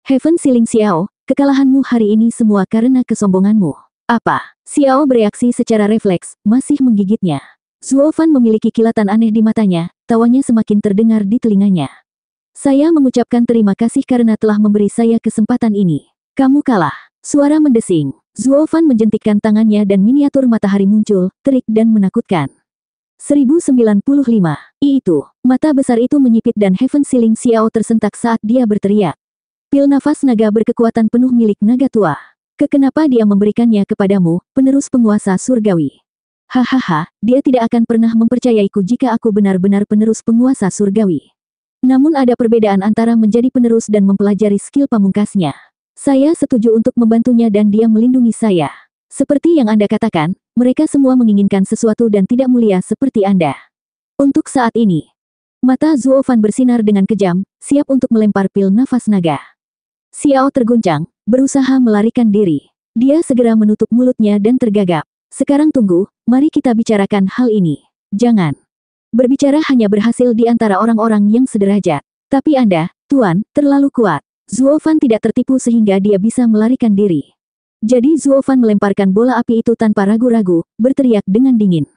Heaven Ceiling Xiao, kekalahanmu hari ini semua karena kesombonganmu. Apa? Xiao bereaksi secara refleks, masih menggigitnya. Zhuo Fan memiliki kilatan aneh di matanya, tawanya semakin terdengar di telinganya. Saya mengucapkan terima kasih karena telah memberi saya kesempatan ini. Kamu kalah. Suara mendesing. Zhuo Fan menjentikkan tangannya dan miniatur matahari muncul, terik dan menakutkan. 1095. Itu. Mata besar itu menyipit dan Heaven Ceiling Xiao tersentak saat dia berteriak. Pil nafas naga berkekuatan penuh milik naga tua. Kenapa dia memberikannya kepadamu, penerus penguasa surgawi? Hahaha, dia tidak akan pernah mempercayaiku jika aku benar-benar penerus penguasa surgawi. Namun ada perbedaan antara menjadi penerus dan mempelajari skill pamungkasnya. Saya setuju untuk membantunya dan dia melindungi saya. Seperti yang Anda katakan, mereka semua menginginkan sesuatu dan tidak mulia seperti Anda. Untuk saat ini, mata Zhuo Fan bersinar dengan kejam, siap untuk melempar pil nafas naga. Xiao terguncang, berusaha melarikan diri. Dia segera menutup mulutnya dan tergagap. Sekarang tunggu, mari kita bicarakan hal ini. Jangan. Berbicara hanya berhasil di antara orang-orang yang sederajat. Tapi Anda, Tuan, terlalu kuat. Zhuo Fan tidak tertipu sehingga dia bisa melarikan diri. Jadi Zhuo Fan melemparkan bola api itu tanpa ragu-ragu, berteriak dengan dingin.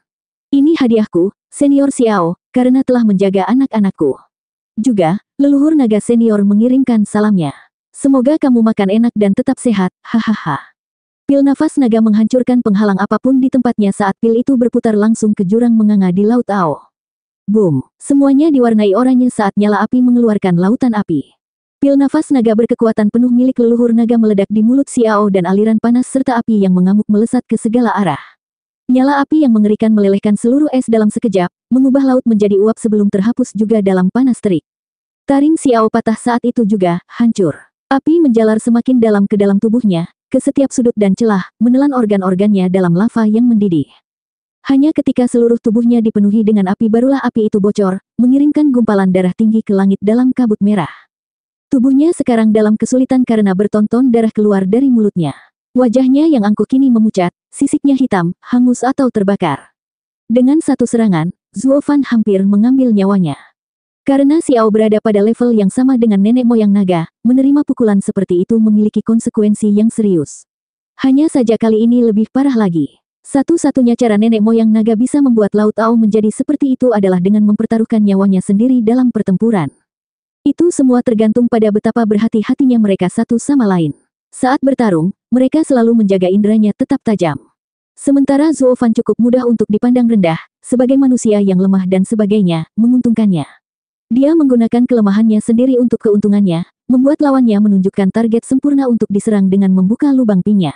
Ini hadiahku, Senior Xiao, karena telah menjaga anak-anakku. Juga, leluhur naga senior mengirimkan salamnya. Semoga kamu makan enak dan tetap sehat, hahaha. Pil nafas naga menghancurkan penghalang apapun di tempatnya saat pil itu berputar langsung ke jurang menganga di Laut Ao. Boom! Semuanya diwarnai oranye saat nyala api mengeluarkan lautan api. Pil nafas naga berkekuatan penuh milik leluhur naga meledak di mulut Xiao dan aliran panas serta api yang mengamuk melesat ke segala arah. Nyala api yang mengerikan melelehkan seluruh es dalam sekejap, mengubah laut menjadi uap sebelum terhapus juga dalam panas terik. Taring Xiao patah saat itu juga, hancur. Api menjalar semakin dalam ke dalam tubuhnya, ke setiap sudut dan celah, menelan organ-organnya dalam lava yang mendidih. Hanya ketika seluruh tubuhnya dipenuhi dengan api barulah api itu bocor, mengirimkan gumpalan darah tinggi ke langit dalam kabut merah. Tubuhnya sekarang dalam kesulitan karena bertonton darah keluar dari mulutnya. Wajahnya yang angkuh kini memucat, sisiknya hitam, hangus atau terbakar. Dengan satu serangan, Zhuo Fan hampir mengambil nyawanya. Karena Xiao berada pada level yang sama dengan nenek moyang naga, menerima pukulan seperti itu memiliki konsekuensi yang serius. Hanya saja kali ini lebih parah lagi. Satu-satunya cara nenek moyang naga bisa membuat Laut Ao menjadi seperti itu adalah dengan mempertaruhkan nyawanya sendiri dalam pertempuran. Itu semua tergantung pada betapa berhati-hatinya mereka satu sama lain. Saat bertarung, mereka selalu menjaga inderanya tetap tajam. Sementara Zhuo Fan cukup mudah untuk dipandang rendah, sebagai manusia yang lemah dan sebagainya, menguntungkannya. Dia menggunakan kelemahannya sendiri untuk keuntungannya, membuat lawannya menunjukkan target sempurna untuk diserang dengan membuka lubang pinya.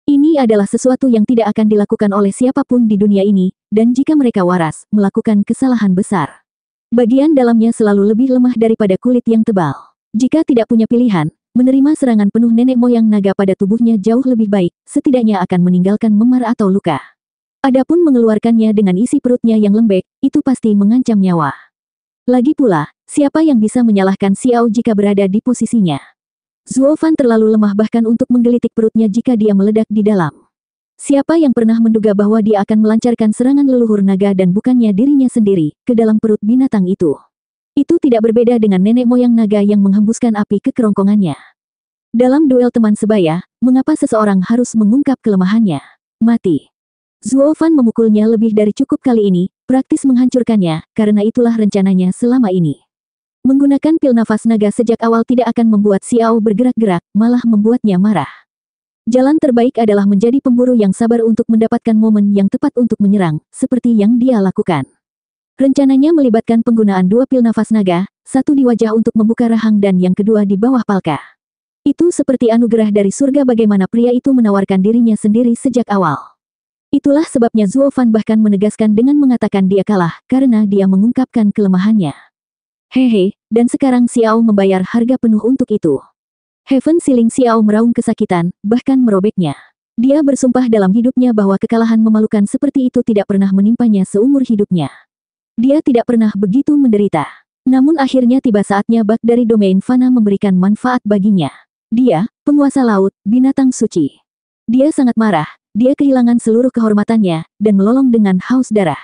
Ini adalah sesuatu yang tidak akan dilakukan oleh siapapun di dunia ini, dan jika mereka waras, melakukan kesalahan besar. Bagian dalamnya selalu lebih lemah daripada kulit yang tebal. Jika tidak punya pilihan, menerima serangan penuh nenek moyang naga pada tubuhnya jauh lebih baik, setidaknya akan meninggalkan memar atau luka. Adapun mengeluarkannya dengan isi perutnya yang lembek, itu pasti mengancam nyawa. Lagi pula, siapa yang bisa menyalahkan Xiao jika berada di posisinya? Zhuo Fan terlalu lemah bahkan untuk menggelitik perutnya jika dia meledak di dalam. Siapa yang pernah menduga bahwa dia akan melancarkan serangan leluhur naga dan bukannya dirinya sendiri, ke dalam perut binatang itu? Itu tidak berbeda dengan nenek moyang naga yang menghembuskan api ke kerongkongannya. Dalam duel teman sebaya, mengapa seseorang harus mengungkap kelemahannya? Mati. Zhuo Fan memukulnya lebih dari cukup kali ini, praktis menghancurkannya, karena itulah rencananya selama ini. Menggunakan pil nafas naga sejak awal tidak akan membuat Xiao bergerak-gerak, malah membuatnya marah. Jalan terbaik adalah menjadi pemburu yang sabar untuk mendapatkan momen yang tepat untuk menyerang, seperti yang dia lakukan. Rencananya melibatkan penggunaan 2 pil nafas naga, satu di wajah untuk membuka rahang dan yang kedua di bawah palka. Itu seperti anugerah dari surga bagaimana pria itu menawarkan dirinya sendiri sejak awal. Itulah sebabnya Zhuo Fan bahkan menegaskan dengan mengatakan dia kalah, karena dia mengungkapkan kelemahannya. Hehe, dan sekarang Xiao membayar harga penuh untuk itu. Heaven Ceiling Xiao meraung kesakitan, bahkan merobeknya. Dia bersumpah dalam hidupnya bahwa kekalahan memalukan seperti itu tidak pernah menimpanya seumur hidupnya. Dia tidak pernah begitu menderita. Namun akhirnya tiba saatnya bak dari domain fana memberikan manfaat baginya. Dia, penguasa laut, binatang suci. Dia sangat marah, dia kehilangan seluruh kehormatannya, dan melolong dengan haus darah.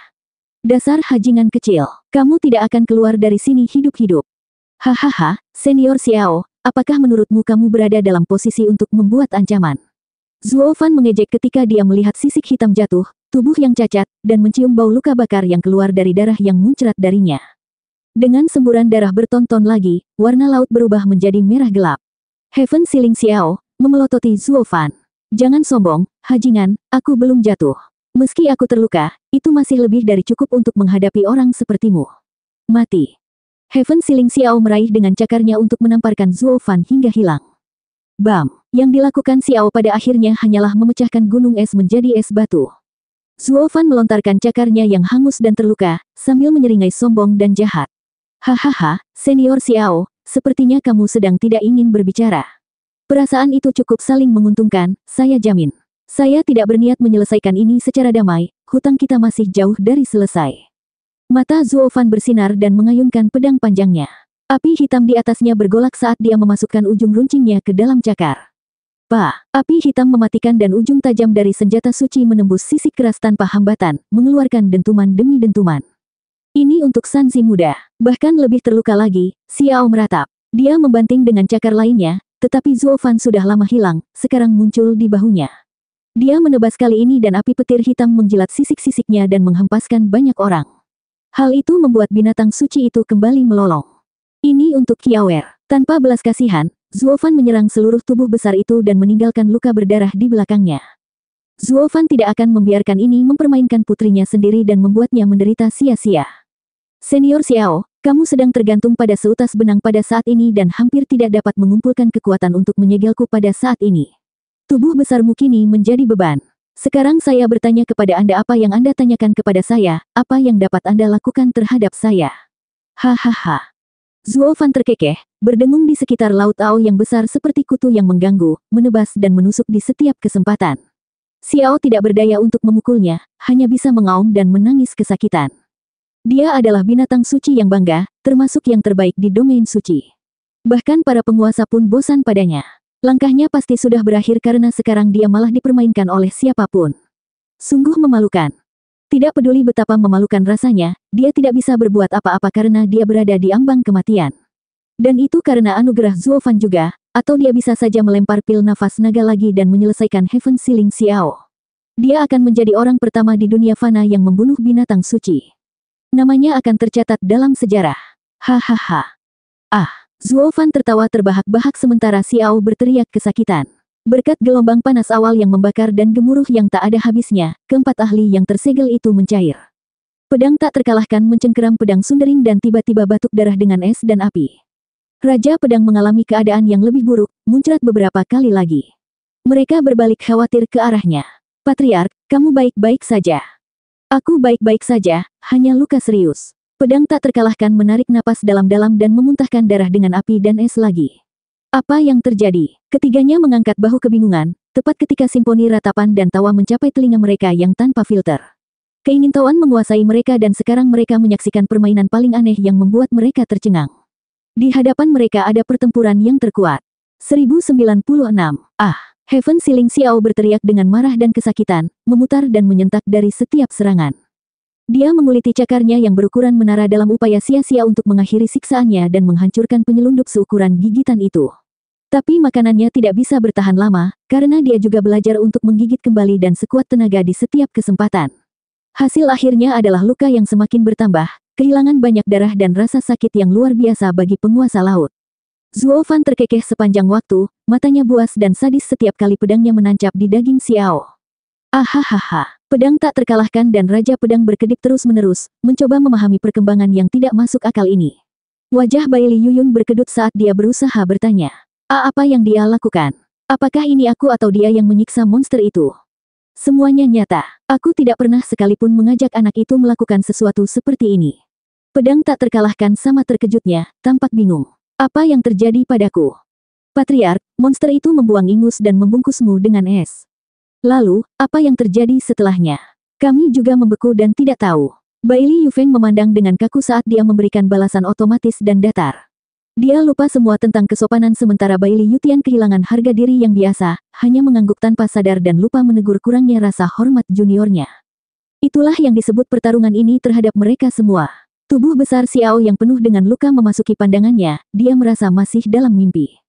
Dasar hajingan kecil, kamu tidak akan keluar dari sini hidup-hidup. Hahaha, Senior Xiao, apakah menurutmu kamu berada dalam posisi untuk membuat ancaman? Zuo Fan mengejek ketika dia melihat sisik hitam jatuh, tubuh yang cacat, dan mencium bau luka bakar yang keluar dari darah yang muncrat darinya. Dengan semburan darah bertonton lagi, warna laut berubah menjadi merah gelap. Heaven Ceiling Xiao, memelototi Zuo Fan. Jangan sombong, hajingan, aku belum jatuh. Meski aku terluka, itu masih lebih dari cukup untuk menghadapi orang sepertimu. Mati. Heaven Ceiling Xiao meraih dengan cakarnya untuk menamparkan Zuo Fan hingga hilang. Bam! Yang dilakukan Xiao pada akhirnya hanyalah memecahkan gunung es menjadi es batu. Zuo Fan melontarkan cakarnya yang hangus dan terluka, sambil menyeringai sombong dan jahat. Hahaha, Senior Xiao, sepertinya kamu sedang tidak ingin berbicara. Perasaan itu cukup saling menguntungkan, saya jamin. Saya tidak berniat menyelesaikan ini secara damai, hutang kita masih jauh dari selesai. Mata Zuo Fan bersinar dan mengayunkan pedang panjangnya. Api hitam di atasnya bergolak saat dia memasukkan ujung runcingnya ke dalam cakar. Api hitam mematikan dan ujung tajam dari senjata suci menembus sisik keras tanpa hambatan, mengeluarkan dentuman demi dentuman. Ini untuk Sanzi muda. Bahkan lebih terluka lagi, Xiao meratap. Dia membanting dengan cakar lainnya, tetapi Zuo Fan sudah lama hilang, sekarang muncul di bahunya. Dia menebas kali ini dan api petir hitam menjilat sisik-sisiknya dan menghempaskan banyak orang. Hal itu membuat binatang suci itu kembali melolong. Ini untuk Qiaoer. Tanpa belas kasihan, Zuo Fan menyerang seluruh tubuh besar itu dan meninggalkan luka berdarah di belakangnya. Zuo Fan tidak akan membiarkan ini mempermainkan putrinya sendiri dan membuatnya menderita sia-sia. Senior Xiao, kamu sedang tergantung pada seutas benang pada saat ini dan hampir tidak dapat mengumpulkan kekuatan untuk menyegelku pada saat ini. Tubuh besarmu kini menjadi beban. Sekarang saya bertanya kepada Anda apa yang Anda tanyakan kepada saya, apa yang dapat Anda lakukan terhadap saya. Hahaha. Zuo Fan terkekeh, berdengung di sekitar laut Ao yang besar seperti kutu yang mengganggu, menebas dan menusuk di setiap kesempatan. Xiao tidak berdaya untuk memukulnya, hanya bisa mengaum dan menangis kesakitan. Dia adalah binatang suci yang bangga, termasuk yang terbaik di domain suci. Bahkan para penguasa pun bosan padanya. Langkahnya pasti sudah berakhir karena sekarang dia malah dipermainkan oleh siapapun. Sungguh memalukan. Tidak peduli betapa memalukan rasanya, dia tidak bisa berbuat apa-apa karena dia berada di ambang kematian. Dan itu karena anugerah Zuo Fan juga, atau dia bisa saja melempar pil nafas naga lagi dan menyelesaikan Heaven Ceiling Xiao. Dia akan menjadi orang pertama di dunia fana yang membunuh binatang suci. Namanya akan tercatat dalam sejarah. Hahaha. Zuo Fan tertawa terbahak-bahak sementara Xiao berteriak kesakitan. Berkat gelombang panas awal yang membakar dan gemuruh yang tak ada habisnya, keempat ahli yang tersegel itu mencair. Pedang tak terkalahkan mencengkeram pedang Sundering dan tiba-tiba batuk darah dengan es dan api. Raja Pedang mengalami keadaan yang lebih buruk, muncrat beberapa kali lagi. Mereka berbalik khawatir ke arahnya. Patriark, kamu baik-baik saja. Aku baik-baik saja, hanya luka serius. Pedang tak terkalahkan menarik napas dalam-dalam dan memuntahkan darah dengan api dan es lagi. Apa yang terjadi? Ketiganya mengangkat bahu kebingungan, tepat ketika simfoni ratapan dan tawa mencapai telinga mereka yang tanpa filter. Keingintahuan menguasai mereka dan sekarang mereka menyaksikan permainan paling aneh yang membuat mereka tercengang. Di hadapan mereka ada pertempuran yang terkuat. 1096. Heaven Ceiling Xiao berteriak dengan marah dan kesakitan, memutar dan menyentak dari setiap serangan. Dia menguliti cakarnya yang berukuran menara dalam upaya sia-sia untuk mengakhiri siksaannya dan menghancurkan penyelundup seukuran gigitan itu. Tapi makanannya tidak bisa bertahan lama, karena dia juga belajar untuk menggigit kembali dan sekuat tenaga di setiap kesempatan. Hasil akhirnya adalah luka yang semakin bertambah, kehilangan banyak darah dan rasa sakit yang luar biasa bagi penguasa laut. Zuo Fan terkekeh sepanjang waktu, matanya buas dan sadis setiap kali pedangnya menancap di daging Xiao. Ahahaha, pedang tak terkalahkan dan Raja Pedang berkedip terus-menerus, mencoba memahami perkembangan yang tidak masuk akal ini. Wajah Bai Li Yuyun berkedut saat dia berusaha bertanya. Apa yang dia lakukan? Apakah ini aku atau dia yang menyiksa monster itu? Semuanya nyata. Aku tidak pernah sekalipun mengajak anak itu melakukan sesuatu seperti ini. Pedang tak terkalahkan sama terkejutnya, tampak bingung. Apa yang terjadi padaku? Patriark, monster itu membuang ingus dan membungkusmu dengan es. Lalu, apa yang terjadi setelahnya? Kami juga membeku dan tidak tahu. Bailey Yufeng memandang dengan kaku saat dia memberikan balasan otomatis dan datar. Dia lupa semua tentang kesopanan sementara Bailey Yutian kehilangan harga diri yang biasa, hanya mengangguk tanpa sadar dan lupa menegur kurangnya rasa hormat juniornya. Itulah yang disebut pertarungan ini terhadap mereka semua. Tubuh besar Xiao yang penuh dengan luka memasuki pandangannya, dia merasa masih dalam mimpi.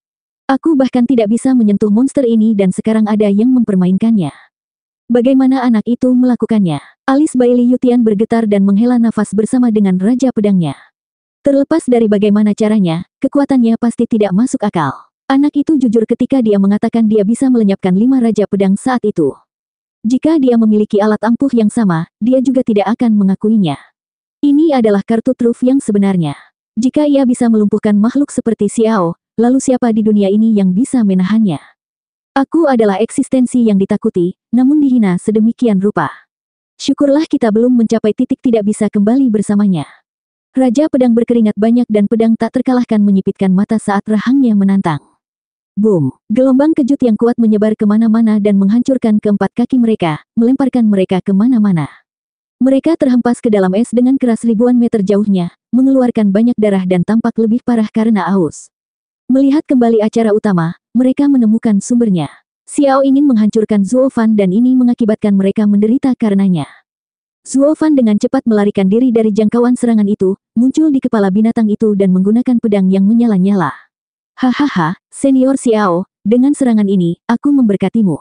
Aku bahkan tidak bisa menyentuh monster ini dan sekarang ada yang mempermainkannya. Bagaimana anak itu melakukannya? Alis Bailey Yutian bergetar dan menghela nafas bersama dengan Raja Pedangnya. Terlepas dari bagaimana caranya, kekuatannya pasti tidak masuk akal. Anak itu jujur ketika dia mengatakan dia bisa melenyapkan 5 Raja Pedang saat itu. Jika dia memiliki alat ampuh yang sama, dia juga tidak akan mengakuinya. Ini adalah kartu truf yang sebenarnya. Jika ia bisa melumpuhkan makhluk seperti Xiao, lalu siapa di dunia ini yang bisa menahannya? Aku adalah eksistensi yang ditakuti, namun dihina sedemikian rupa. Syukurlah kita belum mencapai titik tidak bisa kembali bersamanya. Raja Pedang berkeringat banyak dan pedang tak terkalahkan menyipitkan mata saat rahangnya menantang. Boom! Gelombang kejut yang kuat menyebar kemana-mana dan menghancurkan keempat kaki mereka, melemparkan mereka kemana-mana. Mereka terhempas ke dalam es dengan keras ribuan meter jauhnya, mengeluarkan banyak darah dan tampak lebih parah karena haus. Melihat kembali acara utama, mereka menemukan sumbernya. Xiao ingin menghancurkan Zuo Fan dan ini mengakibatkan mereka menderita karenanya. Zuo Fan dengan cepat melarikan diri dari jangkauan serangan itu, muncul di kepala binatang itu dan menggunakan pedang yang menyala-nyala. Hahaha, Senior Xiao, dengan serangan ini, aku memberkatimu.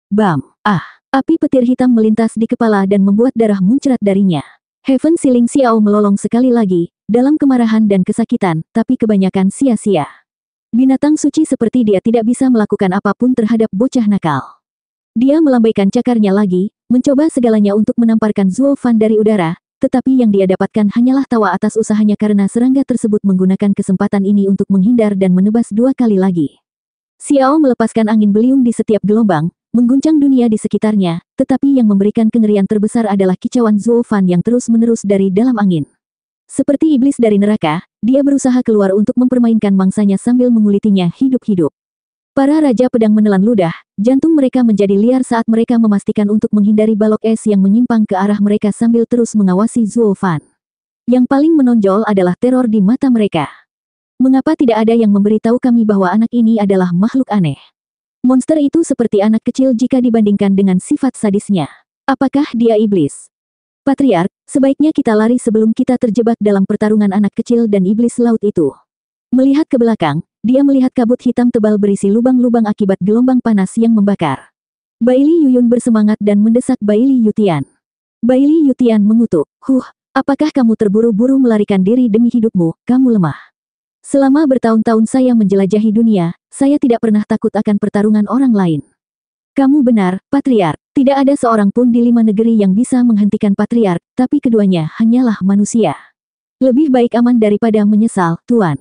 Bam! Ah! Api petir hitam melintas di kepala dan membuat darah muncrat darinya. Heaven Ceiling Xiao melolong sekali lagi, dalam kemarahan dan kesakitan, tapi kebanyakan sia-sia. Binatang suci seperti dia tidak bisa melakukan apapun terhadap bocah nakal. Dia melambaikan cakarnya lagi, mencoba segalanya untuk menamparkan Zuo Fan dari udara, tetapi yang dia dapatkan hanyalah tawa atas usahanya karena serangga tersebut menggunakan kesempatan ini untuk menghindar dan menebas 2 kali lagi. Xiao melepaskan angin beliung di setiap gelombang, mengguncang dunia di sekitarnya, tetapi yang memberikan kengerian terbesar adalah kicauan Zuo Fan yang terus-menerus dari dalam angin. Seperti iblis dari neraka, dia berusaha keluar untuk mempermainkan mangsanya sambil mengulitinya hidup-hidup. Para Raja Pedang menelan ludah, jantung mereka menjadi liar saat mereka memastikan untuk menghindari balok es yang menyimpang ke arah mereka sambil terus mengawasi Zuo Fan. Yang paling menonjol adalah teror di mata mereka. Mengapa tidak ada yang memberitahu kami bahwa anak ini adalah makhluk aneh? Monster itu seperti anak kecil jika dibandingkan dengan sifat sadisnya. Apakah dia iblis? Patriark, sebaiknya kita lari sebelum kita terjebak dalam pertarungan anak kecil dan iblis laut itu. Melihat ke belakang, dia melihat kabut hitam tebal berisi lubang-lubang akibat gelombang panas yang membakar. Bailey Yuyun bersemangat dan mendesak Bailey Yutian. Bailey Yutian mengutuk, apakah kamu terburu-buru melarikan diri demi hidupmu, kamu lemah. Selama bertahun-tahun saya menjelajahi dunia, saya tidak pernah takut akan pertarungan orang lain. Kamu benar, Patriark, tidak ada seorang pun di 5 negeri yang bisa menghentikan Patriark, tapi keduanya hanyalah manusia. Lebih baik aman daripada menyesal, Tuan.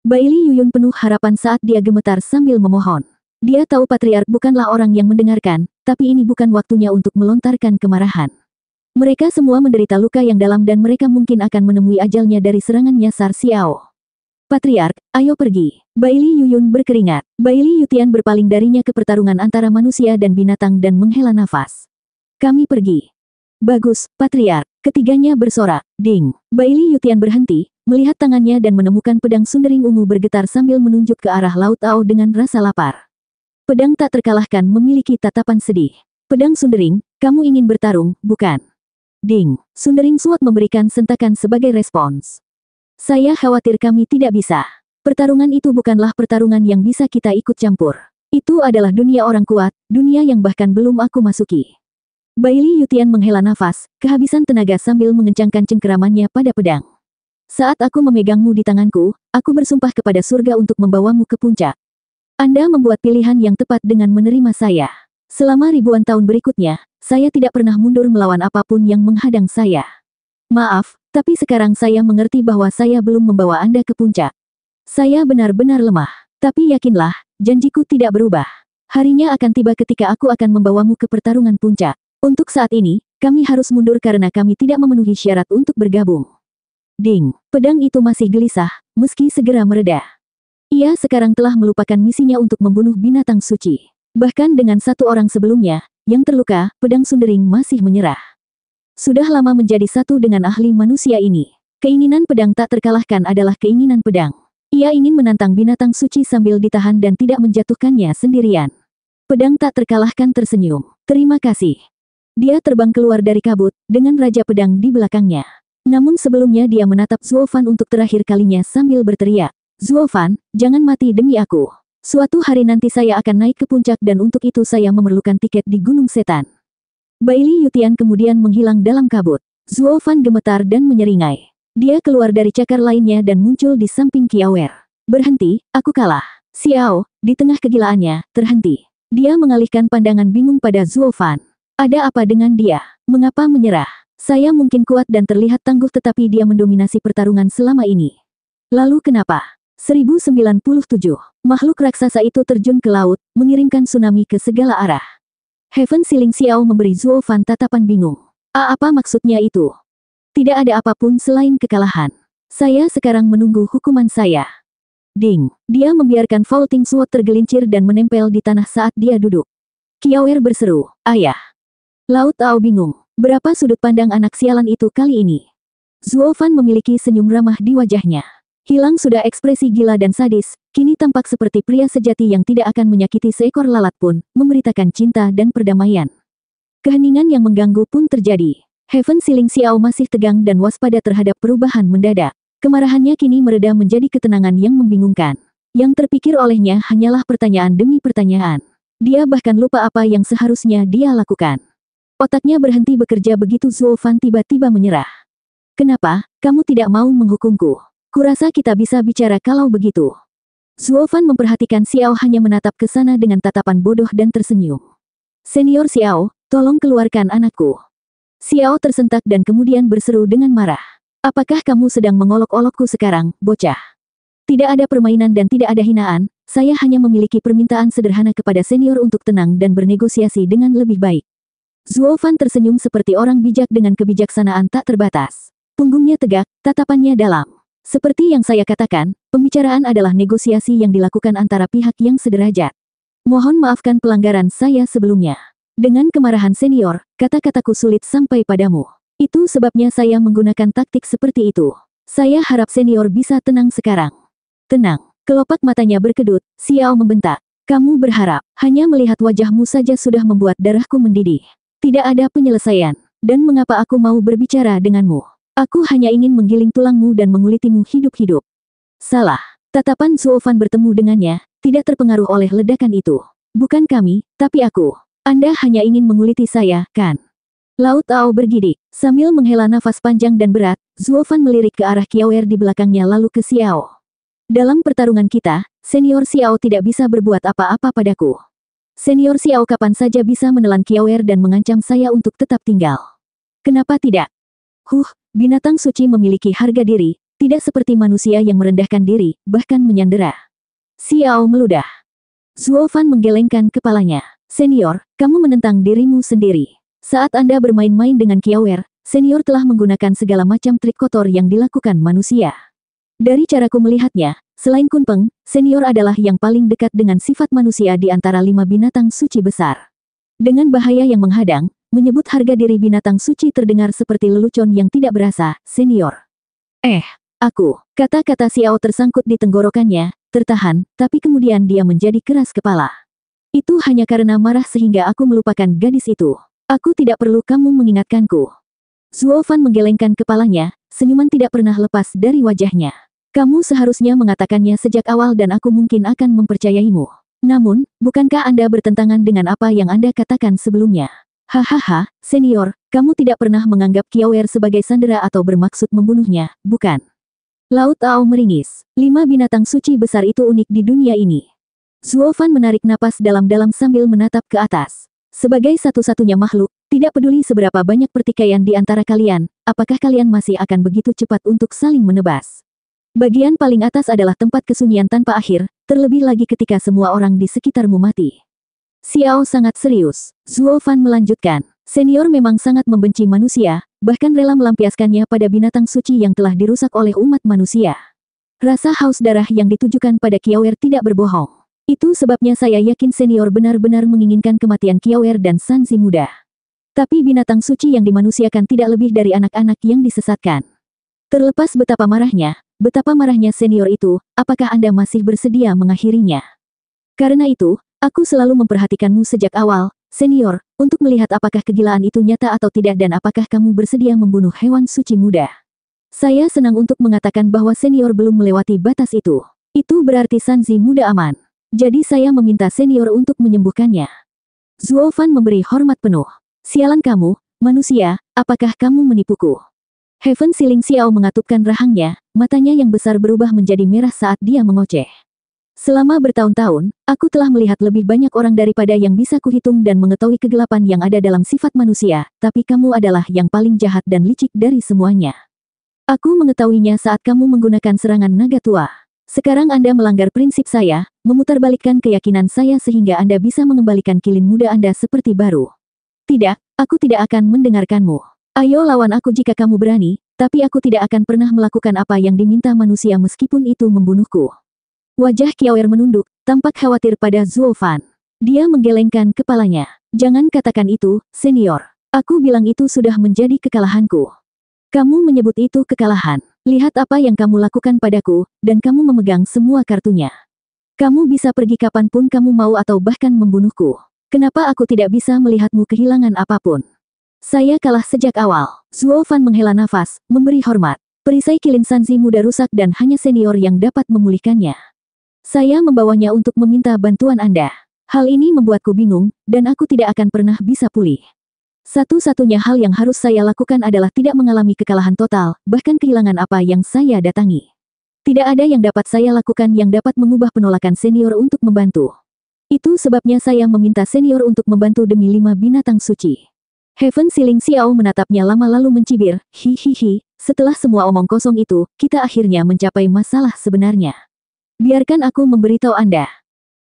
Bailey Yuyun penuh harapan saat dia gemetar sambil memohon. Dia tahu Patriark bukanlah orang yang mendengarkan, tapi ini bukan waktunya untuk melontarkan kemarahan. Mereka semua menderita luka yang dalam dan mereka mungkin akan menemui ajalnya dari serangan nyasar Xiao. Patriark, ayo pergi. Bailey Yuyun berkeringat. Bailey Yutian berpaling darinya ke pertarungan antara manusia dan binatang dan menghela nafas. Kami pergi. Bagus, Patriark. Ketiganya bersorak. Ding. Bailey Yutian berhenti, melihat tangannya dan menemukan pedang sundering ungu bergetar sambil menunjuk ke arah Laut Ao dengan rasa lapar. Pedang tak terkalahkan memiliki tatapan sedih. Pedang sundering, kamu ingin bertarung, bukan? Ding. Sundering Sword memberikan sentakan sebagai respons. Saya khawatir kami tidak bisa. Pertarungan itu bukanlah pertarungan yang bisa kita ikut campur. Itu adalah dunia orang kuat, dunia yang bahkan belum aku masuki. Bailey Yutian menghela nafas, kehabisan tenaga sambil mengencangkan cengkeramannya pada pedang. Saat aku memegangmu di tanganku, aku bersumpah kepada surga untuk membawamu ke puncak. Anda membuat pilihan yang tepat dengan menerima saya. Selama ribuan tahun berikutnya, saya tidak pernah mundur melawan apapun yang menghadang saya. Maaf, tapi sekarang saya mengerti bahwa saya belum membawa Anda ke puncak. Saya benar-benar lemah. Tapi yakinlah, janjiku tidak berubah. Harinya akan tiba ketika aku akan membawamu ke pertarungan puncak. Untuk saat ini, kami harus mundur karena kami tidak memenuhi syarat untuk bergabung. Ding, pedang itu masih gelisah, meski segera mereda. Ia sekarang telah melupakan misinya untuk membunuh binatang suci. Bahkan dengan satu orang sebelumnya, yang terluka, pedang Sundering masih menyerah. Sudah lama menjadi satu dengan ahli manusia ini. Keinginan pedang tak terkalahkan adalah keinginan pedang. Ia ingin menantang binatang suci sambil ditahan dan tidak menjatuhkannya sendirian. Pedang tak terkalahkan tersenyum. Terima kasih. Dia terbang keluar dari kabut, dengan Raja Pedang di belakangnya. Namun sebelumnya dia menatap Zuofan untuk terakhir kalinya sambil berteriak. Zuofan, jangan mati demi aku. Suatu hari nanti saya akan naik ke puncak dan untuk itu saya memerlukan tiket di Gunung Setan. Baili Yutian kemudian menghilang dalam kabut. Zuofan gemetar dan menyeringai. Dia keluar dari cakar lainnya dan muncul di samping Kiawer. Berhenti, aku kalah. Xiao, di tengah kegilaannya, terhenti. Dia mengalihkan pandangan bingung pada Zuofan. Ada apa dengan dia? Mengapa menyerah? Saya mungkin kuat dan terlihat tangguh tetapi dia mendominasi pertarungan selama ini. Lalu kenapa? 1097. Makhluk raksasa itu terjun ke laut, mengirimkan tsunami ke segala arah. Heaven Siling Xiao memberi Zuofan tatapan bingung. Apa maksudnya itu? Tidak ada apapun selain kekalahan. Saya sekarang menunggu hukuman saya. Ding. Dia membiarkan Vaulting Sword tergelincir dan menempel di tanah saat dia duduk. Kiawer berseru, ayah. Laut Ao bingung. Berapa sudut pandang anak sialan itu kali ini? Zuofan memiliki senyum ramah di wajahnya. Hilang sudah ekspresi gila dan sadis, kini tampak seperti pria sejati yang tidak akan menyakiti seekor lalat pun, memberitakan cinta dan perdamaian. Keheningan yang mengganggu pun terjadi. Heaven Siling Xiao masih tegang dan waspada terhadap perubahan mendadak. Kemarahannya kini mereda menjadi ketenangan yang membingungkan. Yang terpikir olehnya hanyalah pertanyaan demi pertanyaan. Dia bahkan lupa apa yang seharusnya dia lakukan. Otaknya berhenti bekerja begitu Zuofan tiba-tiba menyerah. Kenapa, kamu tidak mau menghukumku? Kurasa kita bisa bicara kalau begitu. Zuofan memperhatikan Xiao hanya menatap ke sana dengan tatapan bodoh dan tersenyum. Senior Xiao, tolong keluarkan anakku. Xiao tersentak dan kemudian berseru dengan marah. Apakah kamu sedang mengolok-olokku sekarang, bocah? Tidak ada permainan dan tidak ada hinaan, saya hanya memiliki permintaan sederhana kepada senior untuk tenang dan bernegosiasi dengan lebih baik. Zuofan tersenyum seperti orang bijak dengan kebijaksanaan tak terbatas. Punggungnya tegak, tatapannya dalam. Seperti yang saya katakan, pembicaraan adalah negosiasi yang dilakukan antara pihak yang sederajat. Mohon maafkan pelanggaran saya sebelumnya. Dengan kemarahan senior, kata-kataku sulit sampai padamu. Itu sebabnya saya menggunakan taktik seperti itu. Saya harap senior bisa tenang sekarang. Tenang. Kelopak matanya berkedut, Xiao membentak. Kamu berharap, hanya melihat wajahmu saja sudah membuat darahku mendidih. Tidak ada penyelesaian. Dan mengapa aku mau berbicara denganmu? Aku hanya ingin menggiling tulangmu dan mengulitimu hidup-hidup. Salah. Tatapan Zuofan bertemu dengannya, tidak terpengaruh oleh ledakan itu. Bukan kami, tapi aku. Anda hanya ingin menguliti saya, kan? Laut Ao bergidik. Sambil menghela nafas panjang dan berat, Zuofan melirik ke arah Kiawer di belakangnya lalu ke Xiao. Dalam pertarungan kita, senior Xiao tidak bisa berbuat apa-apa padaku. Senior Xiao kapan saja bisa menelan Kiawer dan mengancam saya untuk tetap tinggal. Kenapa tidak? Binatang suci memiliki harga diri, tidak seperti manusia yang merendahkan diri, bahkan menyandera. Xiao meludah. Zuofan menggelengkan kepalanya. Senior, kamu menentang dirimu sendiri. Saat Anda bermain-main dengan Kiawer, senior telah menggunakan segala macam trik kotor yang dilakukan manusia. Dari caraku melihatnya, selain Kunpeng, senior adalah yang paling dekat dengan sifat manusia di antara 5 binatang suci besar. Dengan bahaya yang menghadang, menyebut harga diri binatang suci terdengar seperti lelucon yang tidak berasa, senior. Aku. Kata-kata Xiao tersangkut di tenggorokannya, tertahan, tapi kemudian dia menjadi keras kepala. Itu hanya karena marah sehingga aku melupakan gadis itu. Aku tidak perlu kamu mengingatkanku. Zuofan menggelengkan kepalanya, senyuman tidak pernah lepas dari wajahnya. Kamu seharusnya mengatakannya sejak awal dan aku mungkin akan mempercayaimu. Namun, bukankah Anda bertentangan dengan apa yang Anda katakan sebelumnya? Hahaha, senior, kamu tidak pernah menganggap Kiawer sebagai sandera atau bermaksud membunuhnya, bukan? Laut Ao meringis. 5 binatang suci besar itu unik di dunia ini. Zuofan menarik napas dalam-dalam sambil menatap ke atas. Sebagai satu-satunya makhluk, tidak peduli seberapa banyak pertikaian di antara kalian, apakah kalian masih akan begitu cepat untuk saling menebas? Bagian paling atas adalah tempat kesunyian tanpa akhir, terlebih lagi ketika semua orang di sekitarmu mati. Xiao sangat serius. Zuofan melanjutkan. Senior memang sangat membenci manusia, bahkan rela melampiaskannya pada binatang suci yang telah dirusak oleh umat manusia. Rasa haus darah yang ditujukan pada Kiawer tidak berbohong. Itu sebabnya saya yakin senior benar-benar menginginkan kematian Kiaoer dan Sanzi muda. Tapi binatang suci yang dimanusiakan tidak lebih dari anak-anak yang disesatkan. Terlepas betapa marahnya senior itu, apakah Anda masih bersedia mengakhirinya? Karena itu, aku selalu memperhatikanmu sejak awal, senior, untuk melihat apakah kegilaan itu nyata atau tidak dan apakah kamu bersedia membunuh hewan suci muda. Saya senang untuk mengatakan bahwa senior belum melewati batas itu. Itu berarti Sanzi muda aman. Jadi saya meminta senior untuk menyembuhkannya. Zuo Fan memberi hormat penuh. Sialan kamu, manusia, apakah kamu menipuku? Heaven Siling Xiao mengatupkan rahangnya, matanya yang besar berubah menjadi merah saat dia mengoceh. Selama bertahun-tahun, aku telah melihat lebih banyak orang daripada yang bisa kuhitung dan mengetahui kegelapan yang ada dalam sifat manusia, tapi kamu adalah yang paling jahat dan licik dari semuanya. Aku mengetahuinya saat kamu menggunakan serangan naga tua. Sekarang Anda melanggar prinsip saya, memutarbalikkan keyakinan saya sehingga Anda bisa mengembalikan kilin muda Anda seperti baru. Tidak, aku tidak akan mendengarkanmu. Ayo lawan aku jika kamu berani, tapi aku tidak akan pernah melakukan apa yang diminta manusia meskipun itu membunuhku. Wajah Kiaoer menunduk, tampak khawatir pada Zuo Fan. Dia menggelengkan kepalanya. Jangan katakan itu, senior. Aku bilang itu sudah menjadi kekalahanku. Kamu menyebut itu kekalahan. Lihat apa yang kamu lakukan padaku, dan kamu memegang semua kartunya. Kamu bisa pergi kapanpun kamu mau atau bahkan membunuhku. Kenapa aku tidak bisa melihatmu kehilangan apapun? Saya kalah sejak awal. Zuo Fan menghela nafas, memberi hormat. Perisai kilin Sanzi muda rusak dan hanya senior yang dapat memulihkannya. Saya membawanya untuk meminta bantuan Anda. Hal ini membuatku bingung, dan aku tidak akan pernah bisa pulih. Satu-satunya hal yang harus saya lakukan adalah tidak mengalami kekalahan total, bahkan kehilangan apa yang saya datangi. Tidak ada yang dapat saya lakukan yang dapat mengubah penolakan senior untuk membantu. Itu sebabnya saya meminta senior untuk membantu demi 5 binatang suci. Heaven Siling Xiao menatapnya lama lalu mencibir, hihihi, setelah semua omong kosong itu, kita akhirnya mencapai masalah sebenarnya. Biarkan aku memberitahu Anda.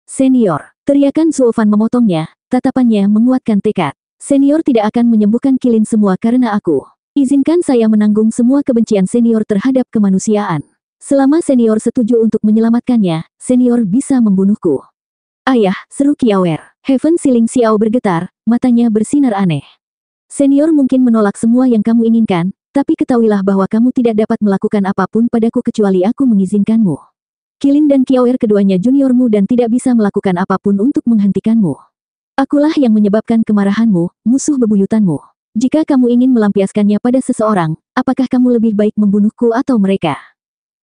Senior, teriakan Zuo Fan memotongnya, tatapannya menguatkan tekad. Senior tidak akan menyembuhkan kilin semua karena aku. Izinkan saya menanggung semua kebencian senior terhadap kemanusiaan. Selama senior setuju untuk menyelamatkannya, senior bisa membunuhku. Ayah, seru Kiaoer. Heaven Siling Xiao bergetar, matanya bersinar aneh. Senior mungkin menolak semua yang kamu inginkan, tapi ketahuilah bahwa kamu tidak dapat melakukan apapun padaku kecuali aku mengizinkanmu. Kilin dan Kiaoer keduanya juniormu dan tidak bisa melakukan apapun untuk menghentikanmu. Akulah yang menyebabkan kemarahanmu, musuh bebuyutanmu. Jika kamu ingin melampiaskannya pada seseorang, apakah kamu lebih baik membunuhku atau mereka?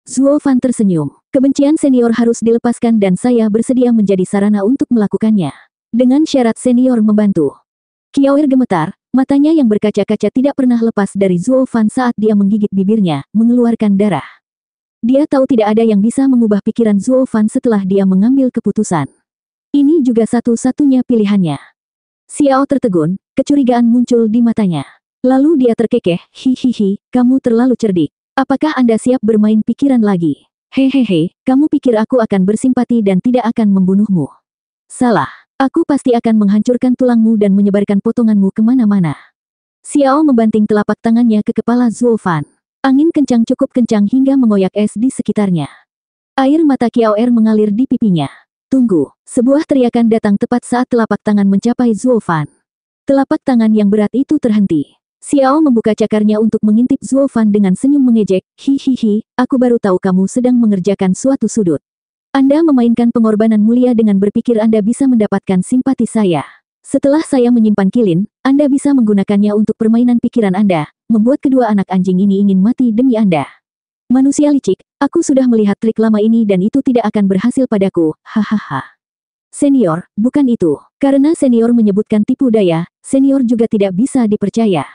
Zuo Fan tersenyum. Kebencian senior harus dilepaskan dan saya bersedia menjadi sarana untuk melakukannya. Dengan syarat senior membantu. Kiaoer gemetar, matanya yang berkaca-kaca tidak pernah lepas dari Zuo Fan saat dia menggigit bibirnya, mengeluarkan darah. Dia tahu tidak ada yang bisa mengubah pikiran Zuo Fan setelah dia mengambil keputusan. Ini juga satu-satunya pilihannya. Xiao tertegun, kecurigaan muncul di matanya. Lalu dia terkekeh, hihihi, kamu terlalu cerdik. Apakah Anda siap bermain pikiran lagi? Hehehe, kamu pikir aku akan bersimpati dan tidak akan membunuhmu? Salah, aku pasti akan menghancurkan tulangmu dan menyebarkan potonganmu kemana-mana. Xiao membanting telapak tangannya ke kepala Zuo Fan. Angin kencang cukup kencang hingga mengoyak es di sekitarnya. Air mata Kiaoer mengalir di pipinya. Tunggu, sebuah teriakan datang tepat saat telapak tangan mencapai Zuo Fan. Telapak tangan yang berat itu terhenti. Xiao membuka cakarnya untuk mengintip Zuo Fan dengan senyum mengejek, hihihi, aku baru tahu kamu sedang mengerjakan suatu sudut. Anda memainkan pengorbanan mulia dengan berpikir Anda bisa mendapatkan simpati saya. Setelah saya menyimpan kilin, Anda bisa menggunakannya untuk permainan pikiran Anda, membuat kedua anak anjing ini ingin mati demi Anda. Manusia licik, aku sudah melihat trik lama ini dan itu tidak akan berhasil padaku, hahaha. Senior, bukan itu. Karena senior menyebutkan tipu daya, senior juga tidak bisa dipercaya.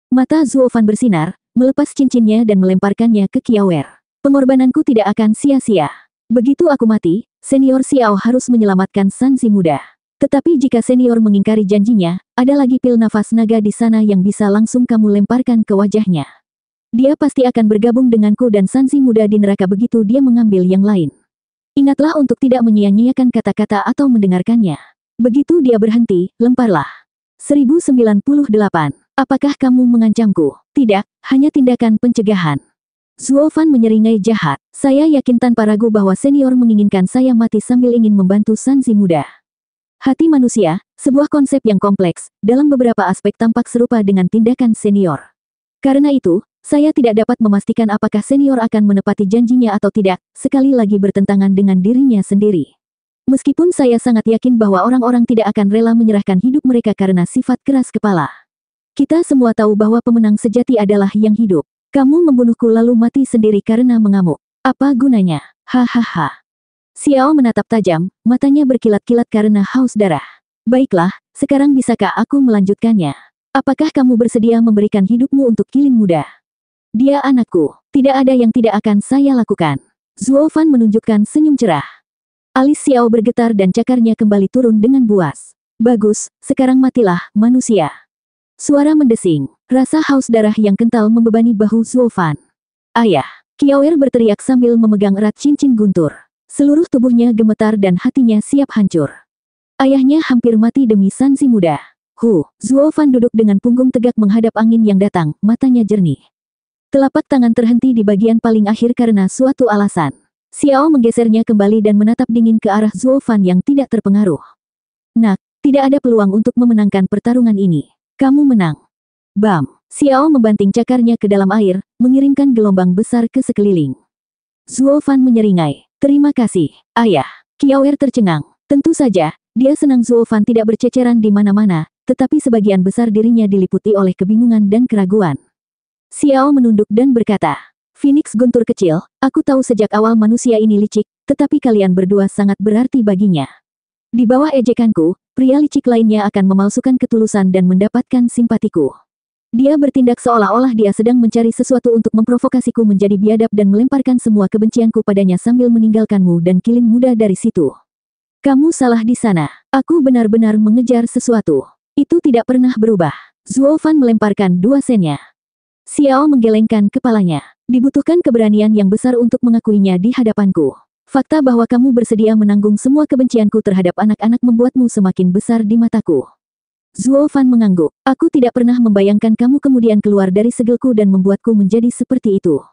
Mata Zuo Fan bersinar, melepas cincinnya dan melemparkannya ke Kiaoer. Pengorbananku tidak akan sia-sia. Begitu aku mati, senior Xiao harus menyelamatkan Sanzi muda. Tetapi jika senior mengingkari janjinya, ada lagi pil nafas naga di sana yang bisa langsung kamu lemparkan ke wajahnya. Dia pasti akan bergabung denganku dan Sanzi muda di neraka begitu dia mengambil yang lain. Ingatlah untuk tidak menyia-nyiakan kata-kata atau mendengarkannya. Begitu dia berhenti, lemparlah. 1098. Apakah kamu mengancamku? Tidak, hanya tindakan pencegahan. Zuo Fan menyeringai jahat. Saya yakin tanpa ragu bahwa senior menginginkan saya mati sambil ingin membantu Sanzi muda. Hati manusia, sebuah konsep yang kompleks, dalam beberapa aspek tampak serupa dengan tindakan senior. Karena itu, saya tidak dapat memastikan apakah senior akan menepati janjinya atau tidak, sekali lagi bertentangan dengan dirinya sendiri. Meskipun saya sangat yakin bahwa orang-orang tidak akan rela menyerahkan hidup mereka karena sifat keras kepala. Kita semua tahu bahwa pemenang sejati adalah yang hidup. Kamu membunuhku lalu mati sendiri karena mengamuk. Apa gunanya? Hahaha. Xiao menatap tajam, matanya berkilat-kilat karena haus darah. Baiklah, sekarang bisakah aku melanjutkannya? Apakah kamu bersedia memberikan hidupmu untuk Kilin muda? Dia anakku. Tidak ada yang tidak akan saya lakukan. Zuo Fan menunjukkan senyum cerah. Alis Xiao bergetar dan cakarnya kembali turun dengan buas. Bagus, sekarang matilah, manusia. Suara mendesing. Rasa haus darah yang kental membebani bahu Zuo Fan. Ayah! Qiaoer berteriak sambil memegang erat cincin guntur. Seluruh tubuhnya gemetar dan hatinya siap hancur. Ayahnya hampir mati demi Sanzi muda. Zuo Fan duduk dengan punggung tegak menghadap angin yang datang, matanya jernih. Telapak tangan terhenti di bagian paling akhir karena suatu alasan. Xiao menggesernya kembali dan menatap dingin ke arah Zuo Fan yang tidak terpengaruh. Nak, tidak ada peluang untuk memenangkan pertarungan ini. Kamu menang. Bam! Xiao membanting cakarnya ke dalam air, mengirimkan gelombang besar ke sekeliling. Zuo Fan menyeringai. Terima kasih, ayah. Qiaoer tercengang. Tentu saja, dia senang Zuo Fan tidak berceceran di mana-mana, tetapi sebagian besar dirinya diliputi oleh kebingungan dan keraguan. Xiao menunduk dan berkata, Phoenix guntur kecil, aku tahu sejak awal manusia ini licik, tetapi kalian berdua sangat berarti baginya. Di bawah ejekanku, pria licik lainnya akan memalsukan ketulusan dan mendapatkan simpatiku. Dia bertindak seolah-olah dia sedang mencari sesuatu untuk memprovokasiku menjadi biadab dan melemparkan semua kebencianku padanya sambil meninggalkanmu dan Kilin muda dari situ. Kamu salah di sana. Aku benar-benar mengejar sesuatu. Itu tidak pernah berubah. Zuo Fan melemparkan 2 sennya. Xiao menggelengkan kepalanya. Dibutuhkan keberanian yang besar untuk mengakuinya di hadapanku. Fakta bahwa kamu bersedia menanggung semua kebencianku terhadap anak-anak membuatmu semakin besar di mataku. Zuo Fan mengangguk. Aku tidak pernah membayangkan kamu kemudian keluar dari segelku dan membuatku menjadi seperti itu.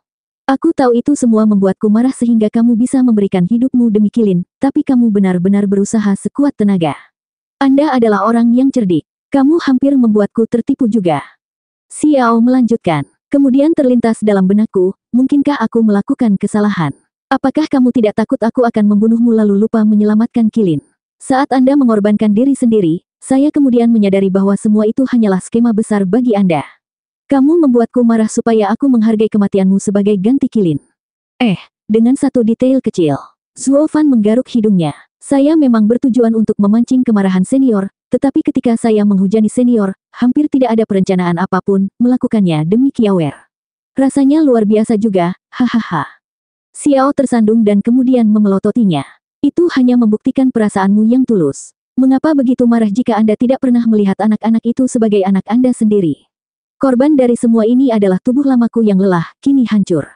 Aku tahu itu semua membuatku marah sehingga kamu bisa memberikan hidupmu demi Kilin, tapi kamu benar-benar berusaha sekuat tenaga. Anda adalah orang yang cerdik. Kamu hampir membuatku tertipu juga. Xiao melanjutkan. Kemudian terlintas dalam benakku, mungkinkah aku melakukan kesalahan? Apakah kamu tidak takut aku akan membunuhmu lalu lupa menyelamatkan Kilin? Saat Anda mengorbankan diri sendiri, saya kemudian menyadari bahwa semua itu hanyalah skema besar bagi Anda. Kamu membuatku marah supaya aku menghargai kematianmu sebagai ganti Kilin. Dengan satu detail kecil. Zuo Fan menggaruk hidungnya. Saya memang bertujuan untuk memancing kemarahan senior, tetapi ketika saya menghujani senior, hampir tidak ada perencanaan apapun, melakukannya demi Qiaoer. Rasanya luar biasa juga, hahaha. Xiao tersandung dan kemudian memelototinya. Itu hanya membuktikan perasaanmu yang tulus. Mengapa begitu marah jika Anda tidak pernah melihat anak-anak itu sebagai anak Anda sendiri? Korban dari semua ini adalah tubuh lamaku yang lelah, kini hancur.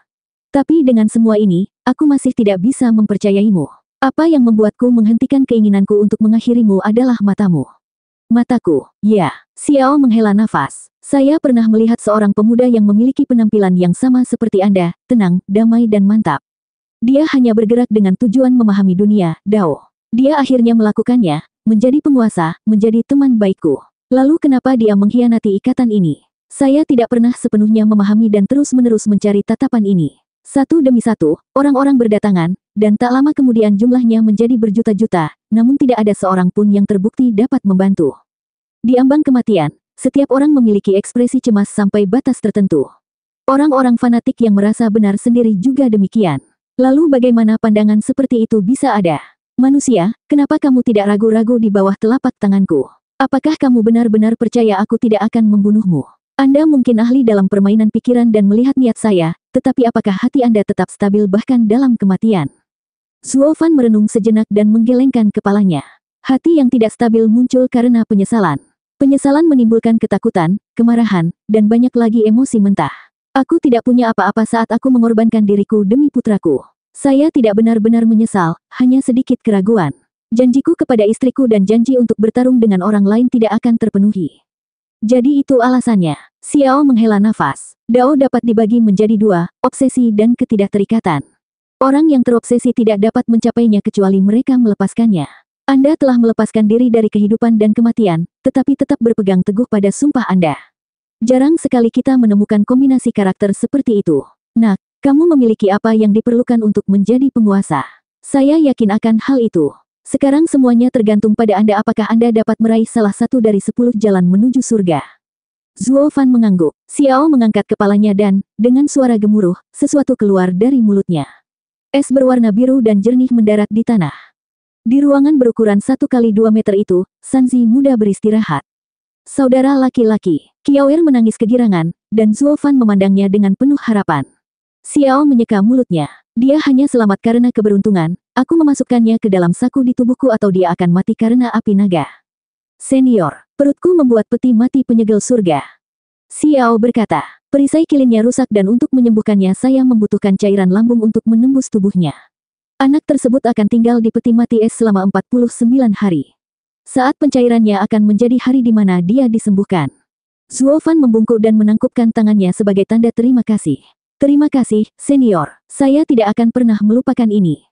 Tapi dengan semua ini, aku masih tidak bisa mempercayaimu. Apa yang membuatku menghentikan keinginanku untuk mengakhirimu adalah matamu. Mataku, ya. Xiao menghela nafas. Saya pernah melihat seorang pemuda yang memiliki penampilan yang sama seperti Anda, tenang, damai dan mantap. Dia hanya bergerak dengan tujuan memahami dunia, Dao. Dia akhirnya melakukannya, menjadi penguasa, menjadi teman baikku. Lalu kenapa dia mengkhianati ikatan ini? Saya tidak pernah sepenuhnya memahami dan terus-menerus mencari tatapan ini. Satu demi satu, orang-orang berdatangan, dan tak lama kemudian jumlahnya menjadi berjuta-juta, namun tidak ada seorang pun yang terbukti dapat membantu. Di ambang kematian, setiap orang memiliki ekspresi cemas sampai batas tertentu. Orang-orang fanatik yang merasa benar sendiri juga demikian. Lalu bagaimana pandangan seperti itu bisa ada? Manusia, kenapa kamu tidak ragu-ragu di bawah telapak tanganku? Apakah kamu benar-benar percaya aku tidak akan membunuhmu? Anda mungkin ahli dalam permainan pikiran dan melihat niat saya, tetapi apakah hati Anda tetap stabil bahkan dalam kematian? Zuo Fan merenung sejenak dan menggelengkan kepalanya. Hati yang tidak stabil muncul karena penyesalan. Penyesalan menimbulkan ketakutan, kemarahan, dan banyak lagi emosi mentah. Aku tidak punya apa-apa saat aku mengorbankan diriku demi putraku. Saya tidak benar-benar menyesal, hanya sedikit keraguan. Janjiku kepada istriku dan janji untuk bertarung dengan orang lain tidak akan terpenuhi. Jadi itu alasannya. Xiao menghela nafas. Dao dapat dibagi menjadi dua, obsesi dan ketidakterikatan. Orang yang terobsesi tidak dapat mencapainya kecuali mereka melepaskannya. Anda telah melepaskan diri dari kehidupan dan kematian, tetapi tetap berpegang teguh pada sumpah Anda. Jarang sekali kita menemukan kombinasi karakter seperti itu. Nak, kamu memiliki apa yang diperlukan untuk menjadi penguasa. Saya yakin akan hal itu. Sekarang semuanya tergantung pada Anda apakah Anda dapat meraih salah satu dari 10 jalan menuju surga. Zuo Fan mengangguk. Xiao mengangkat kepalanya dan, dengan suara gemuruh, sesuatu keluar dari mulutnya. Es berwarna biru dan jernih mendarat di tanah. Di ruangan berukuran 1x2 meter itu, Sanzi muda beristirahat. Saudara laki-laki, Qiaoer menangis kegirangan, dan Zuo Fan memandangnya dengan penuh harapan. Xiao menyeka mulutnya. Dia hanya selamat karena keberuntungan, aku memasukkannya ke dalam saku di tubuhku atau dia akan mati karena api naga. Senior, perutku membuat peti mati penyegel surga. Xiao berkata, perisai kilinnya rusak dan untuk menyembuhkannya saya membutuhkan cairan lambung untuk menembus tubuhnya. Anak tersebut akan tinggal di peti mati es selama 49 hari. Saat pencairannya akan menjadi hari di mana dia disembuhkan. Zuo Fan membungkuk dan menangkupkan tangannya sebagai tanda terima kasih. Terima kasih, senior. Saya tidak akan pernah melupakan ini.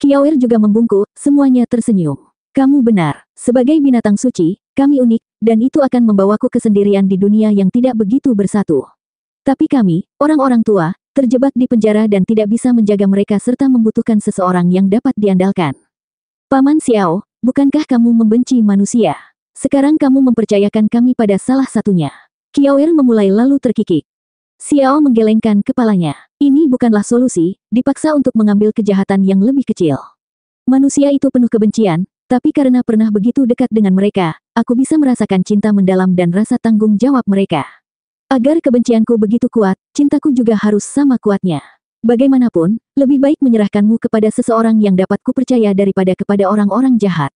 Qiaoer juga membungkuk, semuanya tersenyum. Kamu benar. Sebagai binatang suci, kami unik, dan itu akan membawaku kesendirian di dunia yang tidak begitu bersatu. Tapi kami, orang-orang tua, terjebak di penjara dan tidak bisa menjaga mereka serta membutuhkan seseorang yang dapat diandalkan. Paman Xiao, bukankah kamu membenci manusia? Sekarang kamu mempercayakan kami pada salah satunya. Qiaoer memulai lalu terkikik. Xiao menggelengkan kepalanya. Ini bukanlah solusi, dipaksa untuk mengambil kejahatan yang lebih kecil. Manusia itu penuh kebencian, tapi karena pernah begitu dekat dengan mereka, aku bisa merasakan cinta mendalam dan rasa tanggung jawab mereka. Agar kebencianku begitu kuat, cintaku juga harus sama kuatnya. Bagaimanapun, lebih baik menyerahkanmu kepada seseorang yang dapat kupercaya daripada kepada orang-orang jahat.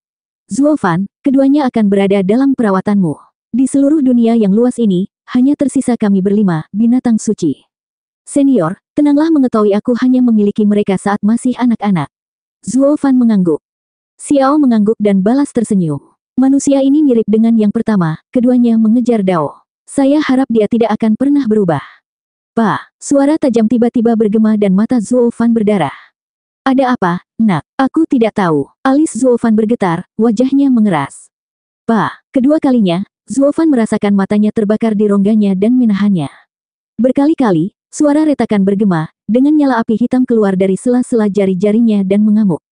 Zuo Fan, keduanya akan berada dalam perawatanmu. Di seluruh dunia yang luas ini, hanya tersisa kami berlima, binatang suci. Senior, tenanglah mengetahui aku hanya memiliki mereka saat masih anak-anak. Zuo Fan mengangguk. Xiao mengangguk dan balas tersenyum. Manusia ini mirip dengan yang pertama, keduanya mengejar Dao. Saya harap dia tidak akan pernah berubah. Pak, suara tajam tiba-tiba bergema dan mata Zuo Fan berdarah. Ada apa, nak? Aku tidak tahu. Alis Zuo Fan bergetar, wajahnya mengeras. Pak, kedua kalinya, Zuo Fan merasakan matanya terbakar di rongganya dan menahannya. Berkali-kali, suara retakan bergema, dengan nyala api hitam keluar dari sela-sela jari-jarinya dan mengamuk.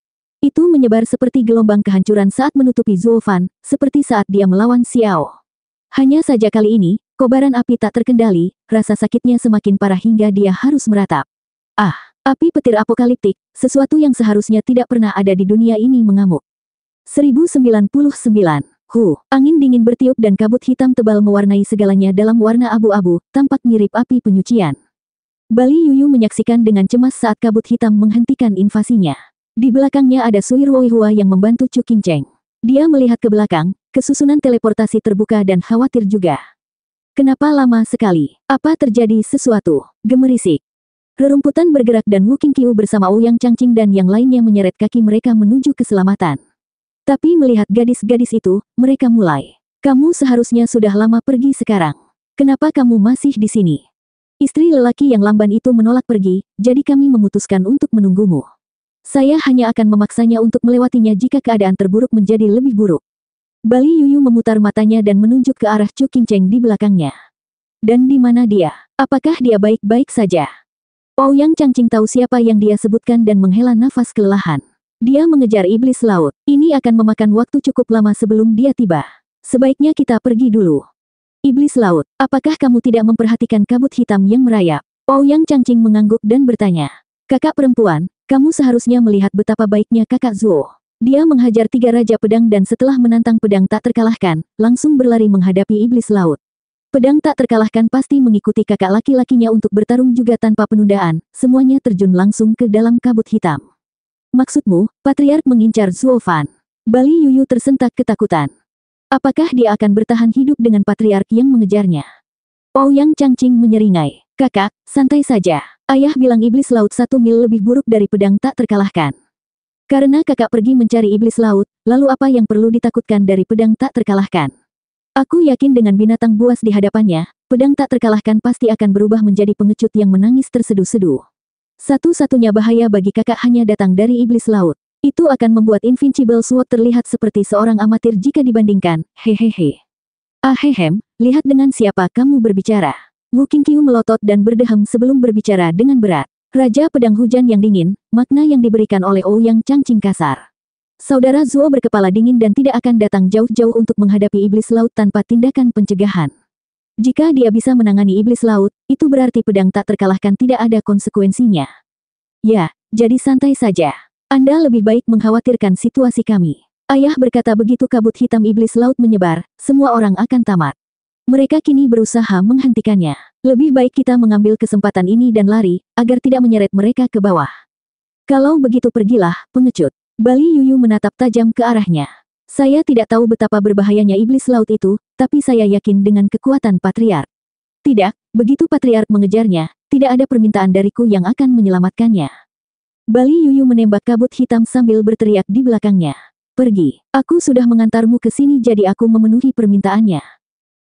Itu menyebar seperti gelombang kehancuran saat menutupi Zuo Fan, seperti saat dia melawan Xiao. Hanya saja kali ini, kobaran api tak terkendali, rasa sakitnya semakin parah hingga dia harus meratap. Ah, api petir apokaliptik, sesuatu yang seharusnya tidak pernah ada di dunia ini mengamuk. 1099. Angin dingin bertiup dan kabut hitam tebal mewarnai segalanya dalam warna abu-abu, tampak mirip api penyucian. Bali Yuyu menyaksikan dengan cemas saat kabut hitam menghentikan invasinya. Di belakangnya ada Sui Ruoihua yang membantu Chu Qingcheng. Dia melihat ke belakang, kesusunan teleportasi terbuka dan khawatir juga. Kenapa lama sekali? Apa terjadi sesuatu? Gemerisik. Rerumputan bergerak dan Wu Qingqiu bersama Ouyang Changqing dan yang lainnya menyeret kaki mereka menuju keselamatan. Tapi melihat gadis-gadis itu, mereka mulai. Kamu seharusnya sudah lama pergi sekarang. Kenapa kamu masih di sini? Istri lelaki yang lamban itu menolak pergi, jadi kami memutuskan untuk menunggumu. Saya hanya akan memaksanya untuk melewatinya jika keadaan terburuk menjadi lebih buruk. Bali Yuyu memutar matanya dan menunjuk ke arah Chu Qingcheng di belakangnya. Dan di mana dia? Apakah dia baik-baik saja? Ouyang Changqing tahu siapa yang dia sebutkan dan menghela nafas kelelahan. Dia mengejar iblis laut. Ini akan memakan waktu cukup lama sebelum dia tiba. Sebaiknya kita pergi dulu. Iblis laut, apakah kamu tidak memperhatikan kabut hitam yang merayap? Ouyang Changqing mengangguk dan bertanya. Kakak perempuan, kamu seharusnya melihat betapa baiknya kakak Zuo. Dia menghajar 3 raja pedang dan setelah menantang pedang tak terkalahkan, langsung berlari menghadapi iblis laut. Pedang tak terkalahkan pasti mengikuti kakak laki-lakinya untuk bertarung juga tanpa penundaan, semuanya terjun langsung ke dalam kabut hitam. Maksudmu, Patriark mengincar Zuo Fan? Bali Yuyu tersentak ketakutan. Apakah dia akan bertahan hidup dengan Patriark yang mengejarnya? Ouyang Changqing menyeringai. Kakak, santai saja. Ayah bilang iblis laut 1 mil lebih buruk dari pedang tak terkalahkan. Karena kakak pergi mencari iblis laut, lalu apa yang perlu ditakutkan dari pedang tak terkalahkan? Aku yakin dengan binatang buas di hadapannya, pedang tak terkalahkan pasti akan berubah menjadi pengecut yang menangis terseduh-seduh. Satu-satunya bahaya bagi kakak hanya datang dari iblis laut. Itu akan membuat Invincible Sword terlihat seperti seorang amatir jika dibandingkan, hehehe. Ahehem, lihat dengan siapa kamu berbicara. Wu Qingqiu melotot dan berdehem sebelum berbicara dengan berat. Raja Pedang Hujan yang dingin, makna yang diberikan oleh Ouyang Changqing kasar. Saudara Zuo berkepala dingin dan tidak akan datang jauh-jauh untuk menghadapi iblis laut tanpa tindakan pencegahan. Jika dia bisa menangani iblis laut, itu berarti pedang tak terkalahkan tidak ada konsekuensinya. Ya, jadi santai saja. Anda lebih baik mengkhawatirkan situasi kami. Ayah berkata begitu kabut hitam iblis laut menyebar, semua orang akan tamat. Mereka kini berusaha menghentikannya. Lebih baik kita mengambil kesempatan ini dan lari, agar tidak menyeret mereka ke bawah. Kalau begitu pergilah, pengecut. Bali Yuyu menatap tajam ke arahnya. Saya tidak tahu betapa berbahayanya iblis laut itu, tapi saya yakin dengan kekuatan Patriark. Tidak, begitu Patriark mengejarnya, tidak ada permintaan dariku yang akan menyelamatkannya. Bali Yuyu menembak kabut hitam sambil berteriak di belakangnya. Pergi, aku sudah mengantarmu ke sini jadi aku memenuhi permintaannya.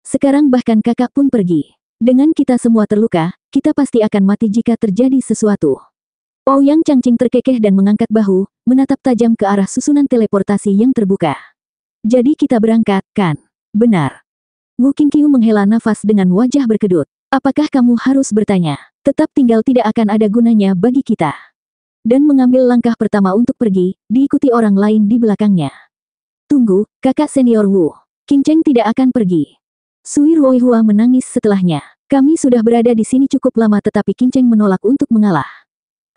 Sekarang bahkan kakak pun pergi. Dengan kita semua terluka, kita pasti akan mati jika terjadi sesuatu. Ouyang Changqing terkekeh dan mengangkat bahu, menatap tajam ke arah susunan teleportasi yang terbuka. Jadi kita berangkat, kan? Benar. Wu Qingqiu menghela nafas dengan wajah berkedut. Apakah kamu harus bertanya? Tetap tinggal tidak akan ada gunanya bagi kita. Dan mengambil langkah pertama untuk pergi, diikuti orang lain di belakangnya. Tunggu, kakak senior Wu. Qingcheng tidak akan pergi. Sui Ruoihua menangis setelahnya. Kami sudah berada di sini cukup lama tetapi Qingcheng menolak untuk mengalah.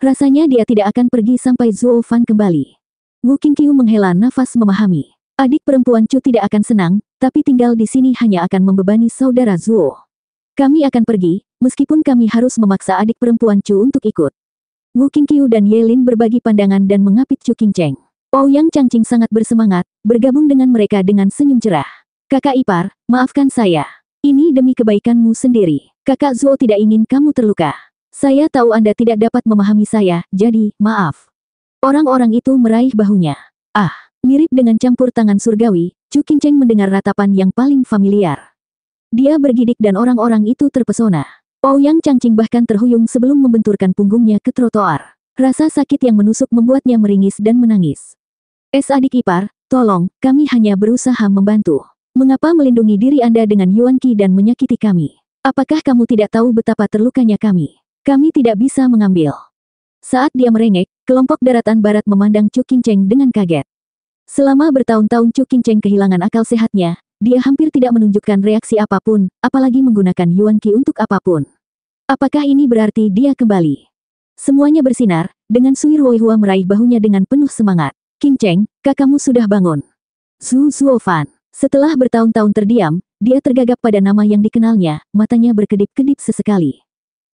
Rasanya dia tidak akan pergi sampai Zuo Fan kembali. Wu Qingqiu menghela nafas memahami. Adik perempuan Chu tidak akan senang, tapi tinggal di sini hanya akan membebani saudara Zuo. Kami akan pergi, meskipun kami harus memaksa adik perempuan Chu untuk ikut. Wu Qingqiu dan Ye Lin berbagi pandangan dan mengapit Chu Qingcheng. Ouyang Changqing sangat bersemangat, bergabung dengan mereka dengan senyum cerah. Kakak ipar, maafkan saya. Ini demi kebaikanmu sendiri. Kakak Zuo tidak ingin kamu terluka. Saya tahu Anda tidak dapat memahami saya, jadi, maaf. Orang-orang itu meraih bahunya. Ah, mirip dengan campur tangan surgawi, Chu Qingcheng mendengar ratapan yang paling familiar. Dia bergidik dan orang-orang itu terpesona. Ouyang Changqing bahkan terhuyung sebelum membenturkan punggungnya ke trotoar. Rasa sakit yang menusuk membuatnya meringis dan menangis. Adik ipar, tolong, kami hanya berusaha membantu. Mengapa melindungi diri Anda dengan Yuan Qi dan menyakiti kami? Apakah kamu tidak tahu betapa terlukanya kami? Kami tidak bisa mengambil. Saat dia merengek, kelompok daratan barat memandang Chu Qingcheng dengan kaget. Selama bertahun-tahun Chu Qingcheng kehilangan akal sehatnya, dia hampir tidak menunjukkan reaksi apapun, apalagi menggunakan Yuan Qi untuk apapun. Apakah ini berarti dia kembali? Semuanya bersinar, dengan Sui Ruoihua meraih bahunya dengan penuh semangat. Qingcheng, kakakmu sudah bangun. Zuo Fan. Setelah bertahun-tahun terdiam, dia tergagap pada nama yang dikenalnya, matanya berkedip-kedip sesekali.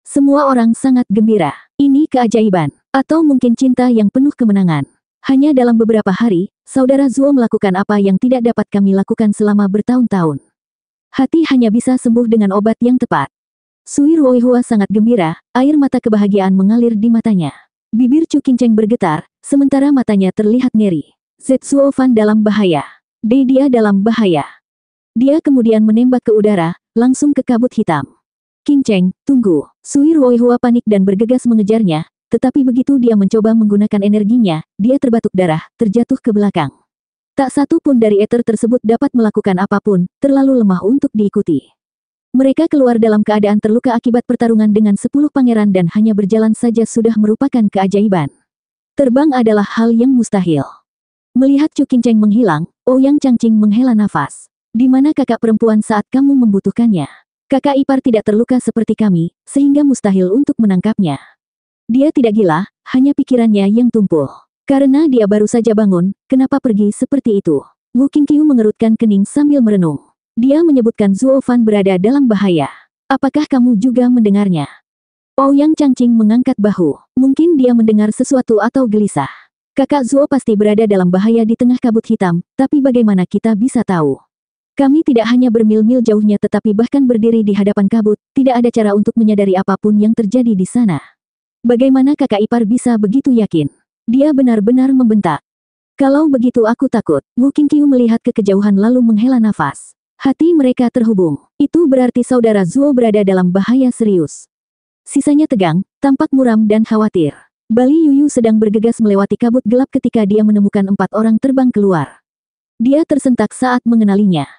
Semua orang sangat gembira. Ini keajaiban. Atau mungkin cinta yang penuh kemenangan. Hanya dalam beberapa hari, saudara Zuo melakukan apa yang tidak dapat kami lakukan selama bertahun-tahun. Hati hanya bisa sembuh dengan obat yang tepat. Sui Ruoihua sangat gembira, air mata kebahagiaan mengalir di matanya. Bibir Chu Qingcheng bergetar, sementara matanya terlihat ngeri. Zuo Fan dalam bahaya. Dia dalam bahaya. Dia kemudian menembak ke udara, langsung ke kabut hitam. Qingcheng, tunggu. Sui Ruoihua panik dan bergegas mengejarnya, tetapi begitu dia mencoba menggunakan energinya, dia terbatuk darah, terjatuh ke belakang. Tak satu pun dari ether tersebut dapat melakukan apapun, terlalu lemah untuk diikuti. Mereka keluar dalam keadaan terluka akibat pertarungan dengan 10 pangeran dan hanya berjalan saja sudah merupakan keajaiban. Terbang adalah hal yang mustahil. Melihat Chu Qingcheng menghilang, Ouyang Changqing menghela nafas. Di mana kakak perempuan saat kamu membutuhkannya? Kakak ipar tidak terluka seperti kami, sehingga mustahil untuk menangkapnya. Dia tidak gila, hanya pikirannya yang tumpul. Karena dia baru saja bangun, kenapa pergi seperti itu? Wu Qingqiu mengerutkan kening sambil merenung. Dia menyebutkan Zuo Fan berada dalam bahaya. Apakah kamu juga mendengarnya? Ouyang Changqing mengangkat bahu. Mungkin dia mendengar sesuatu atau gelisah. Kakak Zuo pasti berada dalam bahaya di tengah kabut hitam, tapi bagaimana kita bisa tahu? Kami tidak hanya bermil-mil jauhnya tetapi bahkan berdiri di hadapan kabut, tidak ada cara untuk menyadari apapun yang terjadi di sana. Bagaimana kakak ipar bisa begitu yakin? Dia benar-benar membentak. Kalau begitu aku takut. Wu Qingqiu melihat ke kejauhan lalu menghela nafas. Hati mereka terhubung. Itu berarti saudara Zuo berada dalam bahaya serius. Sisanya tegang, tampak muram dan khawatir. Bali Yuyu sedang bergegas melewati kabut gelap ketika dia menemukan 4 orang terbang keluar. Dia tersentak saat mengenalinya.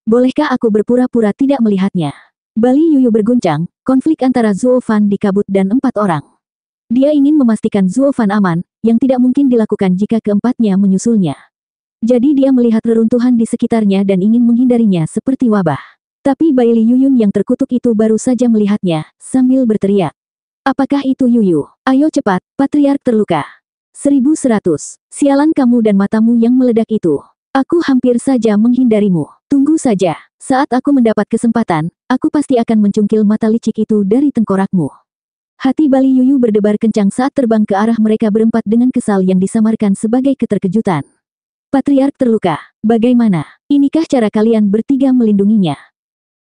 Bolehkah aku berpura-pura tidak melihatnya? Bali Yuyu berguncang, konflik antara Zuo Fan di kabut dan 4 orang. Dia ingin memastikan Zuo Fan aman, yang tidak mungkin dilakukan jika keempatnya menyusulnya. Jadi dia melihat reruntuhan di sekitarnya dan ingin menghindarinya seperti wabah. Tapi Baili Yuyun yang terkutuk itu baru saja melihatnya, sambil berteriak. Apakah itu Yuyu? Ayo cepat, Patriark terluka. 1100. Sialan kamu dan matamu yang meledak itu. Aku hampir saja menghindarimu. Tunggu saja. Saat aku mendapat kesempatan, aku pasti akan mencungkil mata licik itu dari tengkorakmu. Hati Bali Yuyu berdebar kencang saat terbang ke arah mereka berempat dengan kesal yang disamarkan sebagai keterkejutan. Patriark terluka. Bagaimana? Inikah cara kalian bertiga melindunginya?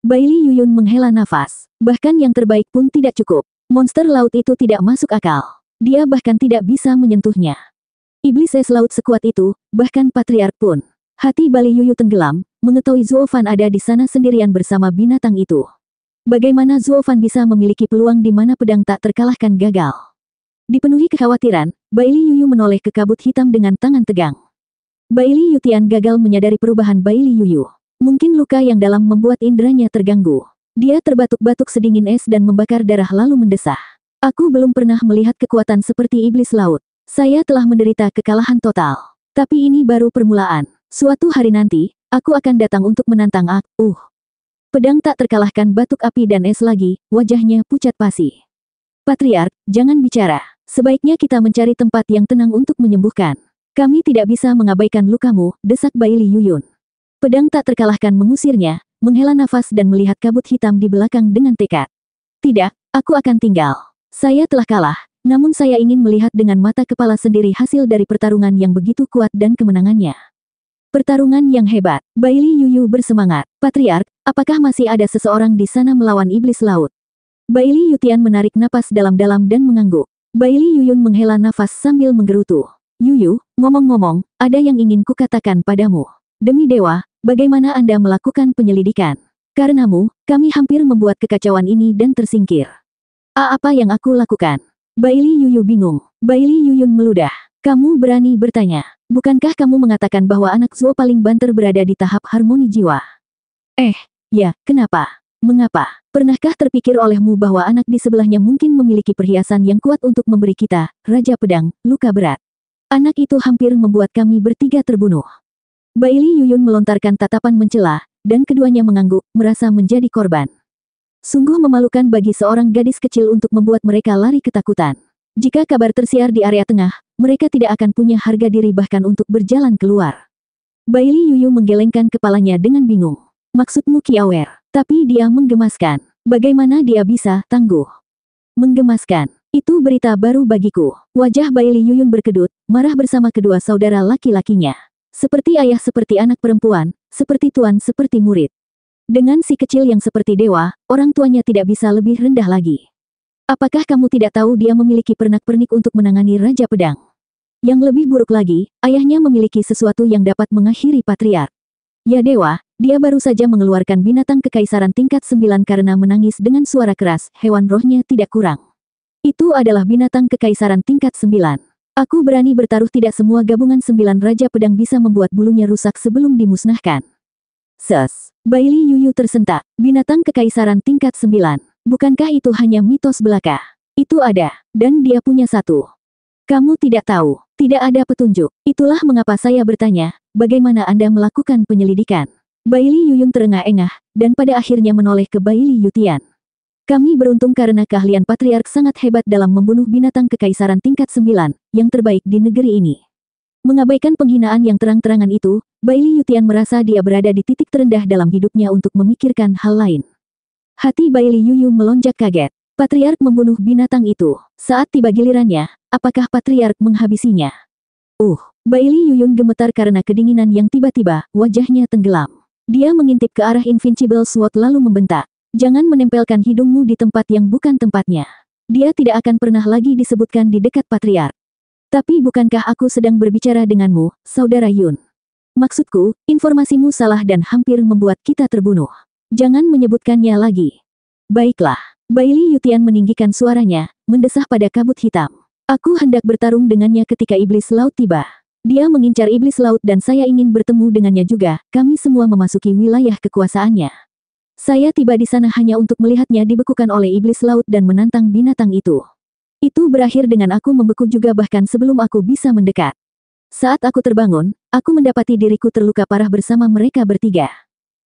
Baili Yuyun menghela nafas. Bahkan yang terbaik pun tidak cukup. Monster laut itu tidak masuk akal. Dia bahkan tidak bisa menyentuhnya. Iblis es laut sekuat itu, bahkan Patriark pun. Hati Bali Yuyu tenggelam, mengetahui Zuo Fan ada di sana sendirian bersama binatang itu. Bagaimana Zuo Fan bisa memiliki peluang di mana pedang tak terkalahkan gagal? Dipenuhi kekhawatiran, Baili Yuyu menoleh ke kabut hitam dengan tangan tegang. Baili Yutian gagal menyadari perubahan Baili Yuyu. Mungkin luka yang dalam membuat inderanya terganggu. Dia terbatuk-batuk sedingin es dan membakar darah lalu mendesah. Aku belum pernah melihat kekuatan seperti iblis laut. Saya telah menderita kekalahan total. Tapi ini baru permulaan. Suatu hari nanti, aku akan datang untuk menantang aku. Pedang tak terkalahkan batuk api dan es lagi, wajahnya pucat pasi. Patriark, jangan bicara. Sebaiknya kita mencari tempat yang tenang untuk menyembuhkan. Kami tidak bisa mengabaikan lukamu, desak Baili Yuyun. Pedang tak terkalahkan mengusirnya, menghela nafas dan melihat kabut hitam di belakang dengan tekad. Tidak, aku akan tinggal. Saya telah kalah, namun saya ingin melihat dengan mata kepala sendiri hasil dari pertarungan yang begitu kuat dan kemenangannya. Pertarungan yang hebat. Baili Yuyu bersemangat. Patriark, apakah masih ada seseorang di sana melawan iblis laut? Baili Yutian menarik napas dalam-dalam dan mengangguk. Baili Yuyun menghela nafas sambil menggerutu. Yuyu, ngomong-ngomong, ada yang ingin kukatakan padamu. Demi dewa, bagaimana Anda melakukan penyelidikan? Karenamu, kami hampir membuat kekacauan ini dan tersingkir. Apa yang aku lakukan? Baili Yuyu bingung. Baili Yuyun meludah. Kamu berani bertanya. Bukankah kamu mengatakan bahwa anak Zuo paling banter berada di tahap harmoni jiwa? Ya, kenapa? Mengapa? Pernahkah terpikir olehmu bahwa anak di sebelahnya mungkin memiliki perhiasan yang kuat untuk memberi kita, Raja Pedang, luka berat? Anak itu hampir membuat kami bertiga terbunuh. Baili Yuyun melontarkan tatapan mencela, dan keduanya mengangguk, merasa menjadi korban. Sungguh memalukan bagi seorang gadis kecil untuk membuat mereka lari ketakutan. Jika kabar tersiar di area tengah, mereka tidak akan punya harga diri bahkan untuk berjalan keluar. Baili Yuyu menggelengkan kepalanya dengan bingung. Maksudmu Kiawer? Tapi dia menggemaskan. Bagaimana dia bisa tangguh? Menggemaskan. Itu berita baru bagiku. Wajah Baili Yuyun berkedut, marah bersama kedua saudara laki-lakinya. Seperti ayah seperti anak perempuan, seperti tuan seperti murid. Dengan si kecil yang seperti dewa, orang tuanya tidak bisa lebih rendah lagi. Apakah kamu tidak tahu dia memiliki pernak-pernik untuk menangani Raja Pedang? Yang lebih buruk lagi, ayahnya memiliki sesuatu yang dapat mengakhiri Patriark. Ya dewa, dia baru saja mengeluarkan binatang kekaisaran tingkat 9 karena menangis dengan suara keras, hewan rohnya tidak kurang. Itu adalah binatang kekaisaran tingkat 9. Aku berani bertaruh tidak semua gabungan 9 Raja Pedang bisa membuat bulunya rusak sebelum dimusnahkan. Baili Yuyu tersentak. Binatang kekaisaran tingkat 9. Bukankah itu hanya mitos belaka? Itu ada, dan dia punya satu. Kamu tidak tahu, tidak ada petunjuk. Itulah mengapa saya bertanya, bagaimana Anda melakukan penyelidikan? Baili Yuyun terengah-engah, dan pada akhirnya menoleh ke Baili Yutian. Kami beruntung karena keahlian Patriark sangat hebat dalam membunuh binatang kekaisaran tingkat 9, yang terbaik di negeri ini. Mengabaikan penghinaan yang terang-terangan itu, Baili Yutian merasa dia berada di titik terendah dalam hidupnya untuk memikirkan hal lain. Hati Baili Yuyu melonjak kaget. Patriark membunuh binatang itu. Saat tiba gilirannya, apakah Patriark menghabisinya? Baili Yuyun gemetar karena kedinginan yang tiba-tiba, wajahnya tenggelam. Dia mengintip ke arah Invincible Sword lalu membentak. Jangan menempelkan hidungmu di tempat yang bukan tempatnya. Dia tidak akan pernah lagi disebutkan di dekat Patriark. Tapi bukankah aku sedang berbicara denganmu, Saudara Yun? Maksudku, informasimu salah dan hampir membuat kita terbunuh. Jangan menyebutkannya lagi. Baiklah. Bailey Yutian meninggikan suaranya, mendesah pada kabut hitam. Aku hendak bertarung dengannya ketika iblis laut tiba. Dia mengincar iblis laut dan saya ingin bertemu dengannya juga. Kami semua memasuki wilayah kekuasaannya. Saya tiba di sana hanya untuk melihatnya dibekukan oleh iblis laut dan menantang binatang itu. Itu berakhir dengan aku membeku juga bahkan sebelum aku bisa mendekat. Saat aku terbangun, aku mendapati diriku terluka parah bersama mereka bertiga.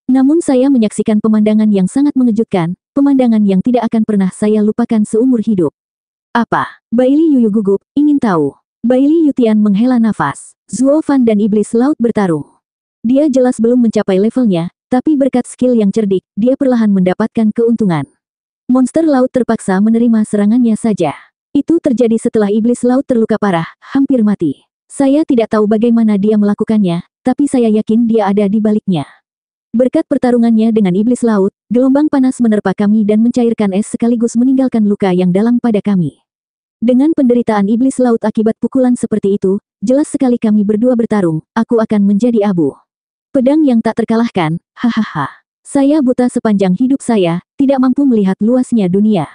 Namun saya menyaksikan pemandangan yang sangat mengejutkan, pemandangan yang tidak akan pernah saya lupakan seumur hidup. Apa? Bailey Yuyu gugup, ingin tahu. Bailey Yutian menghela nafas. Zuo Fan dan iblis laut bertarung. Dia jelas belum mencapai levelnya, tapi berkat skill yang cerdik, dia perlahan mendapatkan keuntungan. Monster laut terpaksa menerima serangannya saja. Itu terjadi setelah iblis laut terluka parah, hampir mati. Saya tidak tahu bagaimana dia melakukannya, tapi saya yakin dia ada di baliknya. Berkat pertarungannya dengan iblis laut, gelombang panas menerpa kami dan mencairkan es sekaligus meninggalkan luka yang dalam pada kami. Dengan penderitaan iblis laut akibat pukulan seperti itu, jelas sekali kami berdua bertarung, aku akan menjadi abu. Pedang yang tak terkalahkan, hahaha. Saya buta sepanjang hidup saya, tidak mampu melihat luasnya dunia.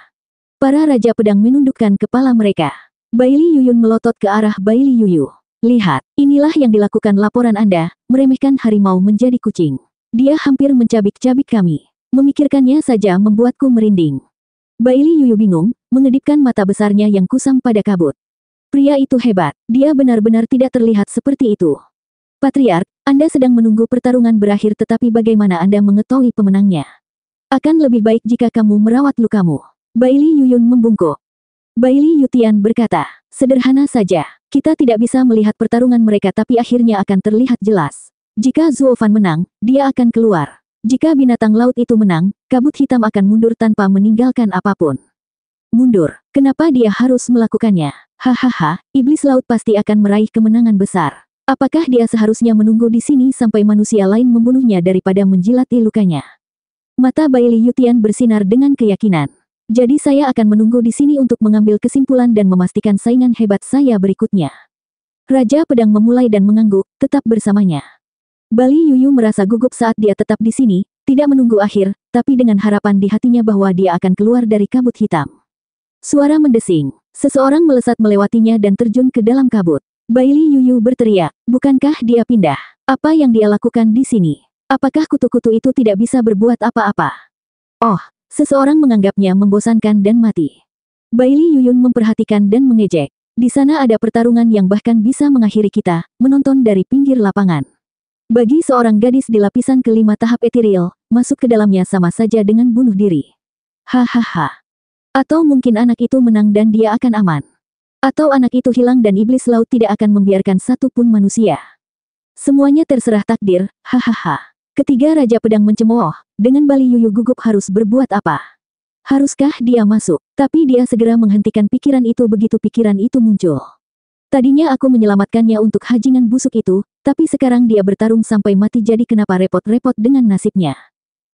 Para Raja Pedang menundukkan kepala mereka. Bailey Yuyun melotot ke arah Bailey Yuyu. Lihat, inilah yang dilakukan laporan Anda, meremehkan harimau menjadi kucing. Dia hampir mencabik-cabik kami. Memikirkannya saja membuatku merinding. Bailey Yuyu bingung, mengedipkan mata besarnya yang kusam pada kabut. Pria itu hebat, dia benar-benar tidak terlihat seperti itu. Patriark, Anda sedang menunggu pertarungan berakhir tetapi bagaimana Anda mengetahui pemenangnya? Akan lebih baik jika kamu merawat lukamu. Bailey Yuyun membungkuk. Bailey Yutian berkata, sederhana saja, kita tidak bisa melihat pertarungan mereka tapi akhirnya akan terlihat jelas. Jika Zuo Fan menang, dia akan keluar. Jika binatang laut itu menang, kabut hitam akan mundur tanpa meninggalkan apapun. Mundur, kenapa dia harus melakukannya? Hahaha, iblis laut pasti akan meraih kemenangan besar. Apakah dia seharusnya menunggu di sini sampai manusia lain membunuhnya daripada menjilati lukanya? Mata Bailey Yutian bersinar dengan keyakinan. Jadi saya akan menunggu di sini untuk mengambil kesimpulan dan memastikan saingan hebat saya berikutnya. Raja Pedang memulai dan mengangguk, tetap bersamanya. Bailey Yuyu merasa gugup saat dia tetap di sini, tidak menunggu akhir, tapi dengan harapan di hatinya bahwa dia akan keluar dari kabut hitam. Suara mendesing. Seseorang melesat melewatinya dan terjun ke dalam kabut. Bailey Yuyu berteriak, bukankah dia pindah? Apa yang dia lakukan di sini? Apakah kutu-kutu itu tidak bisa berbuat apa-apa? Oh. Seseorang menganggapnya membosankan dan mati. Bailey Yuyun memperhatikan dan mengejek. Di sana ada pertarungan yang bahkan bisa mengakhiri kita, menonton dari pinggir lapangan. Bagi seorang gadis di lapisan kelima tahap ethereal, masuk ke dalamnya sama saja dengan bunuh diri. Hahaha. Atau mungkin anak itu menang dan dia akan aman. Atau anak itu hilang dan iblis laut tidak akan membiarkan satu pun manusia. Semuanya terserah takdir, hahaha. Ketiga Raja Pedang mencemooh, dengan Bailey Yuyu gugup harus berbuat apa? Haruskah dia masuk? Tapi dia segera menghentikan pikiran itu begitu pikiran itu muncul. Tadinya aku menyelamatkannya untuk hajingan busuk itu, tapi sekarang dia bertarung sampai mati jadi kenapa repot-repot dengan nasibnya?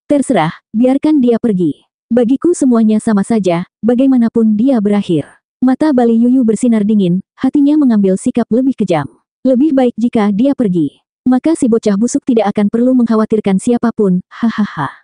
Terserah, biarkan dia pergi. Bagiku semuanya sama saja, bagaimanapun dia berakhir. Mata Bailey Yuyu bersinar dingin, hatinya mengambil sikap lebih kejam. Lebih baik jika dia pergi. Maka si bocah busuk tidak akan perlu mengkhawatirkan siapapun, hahaha.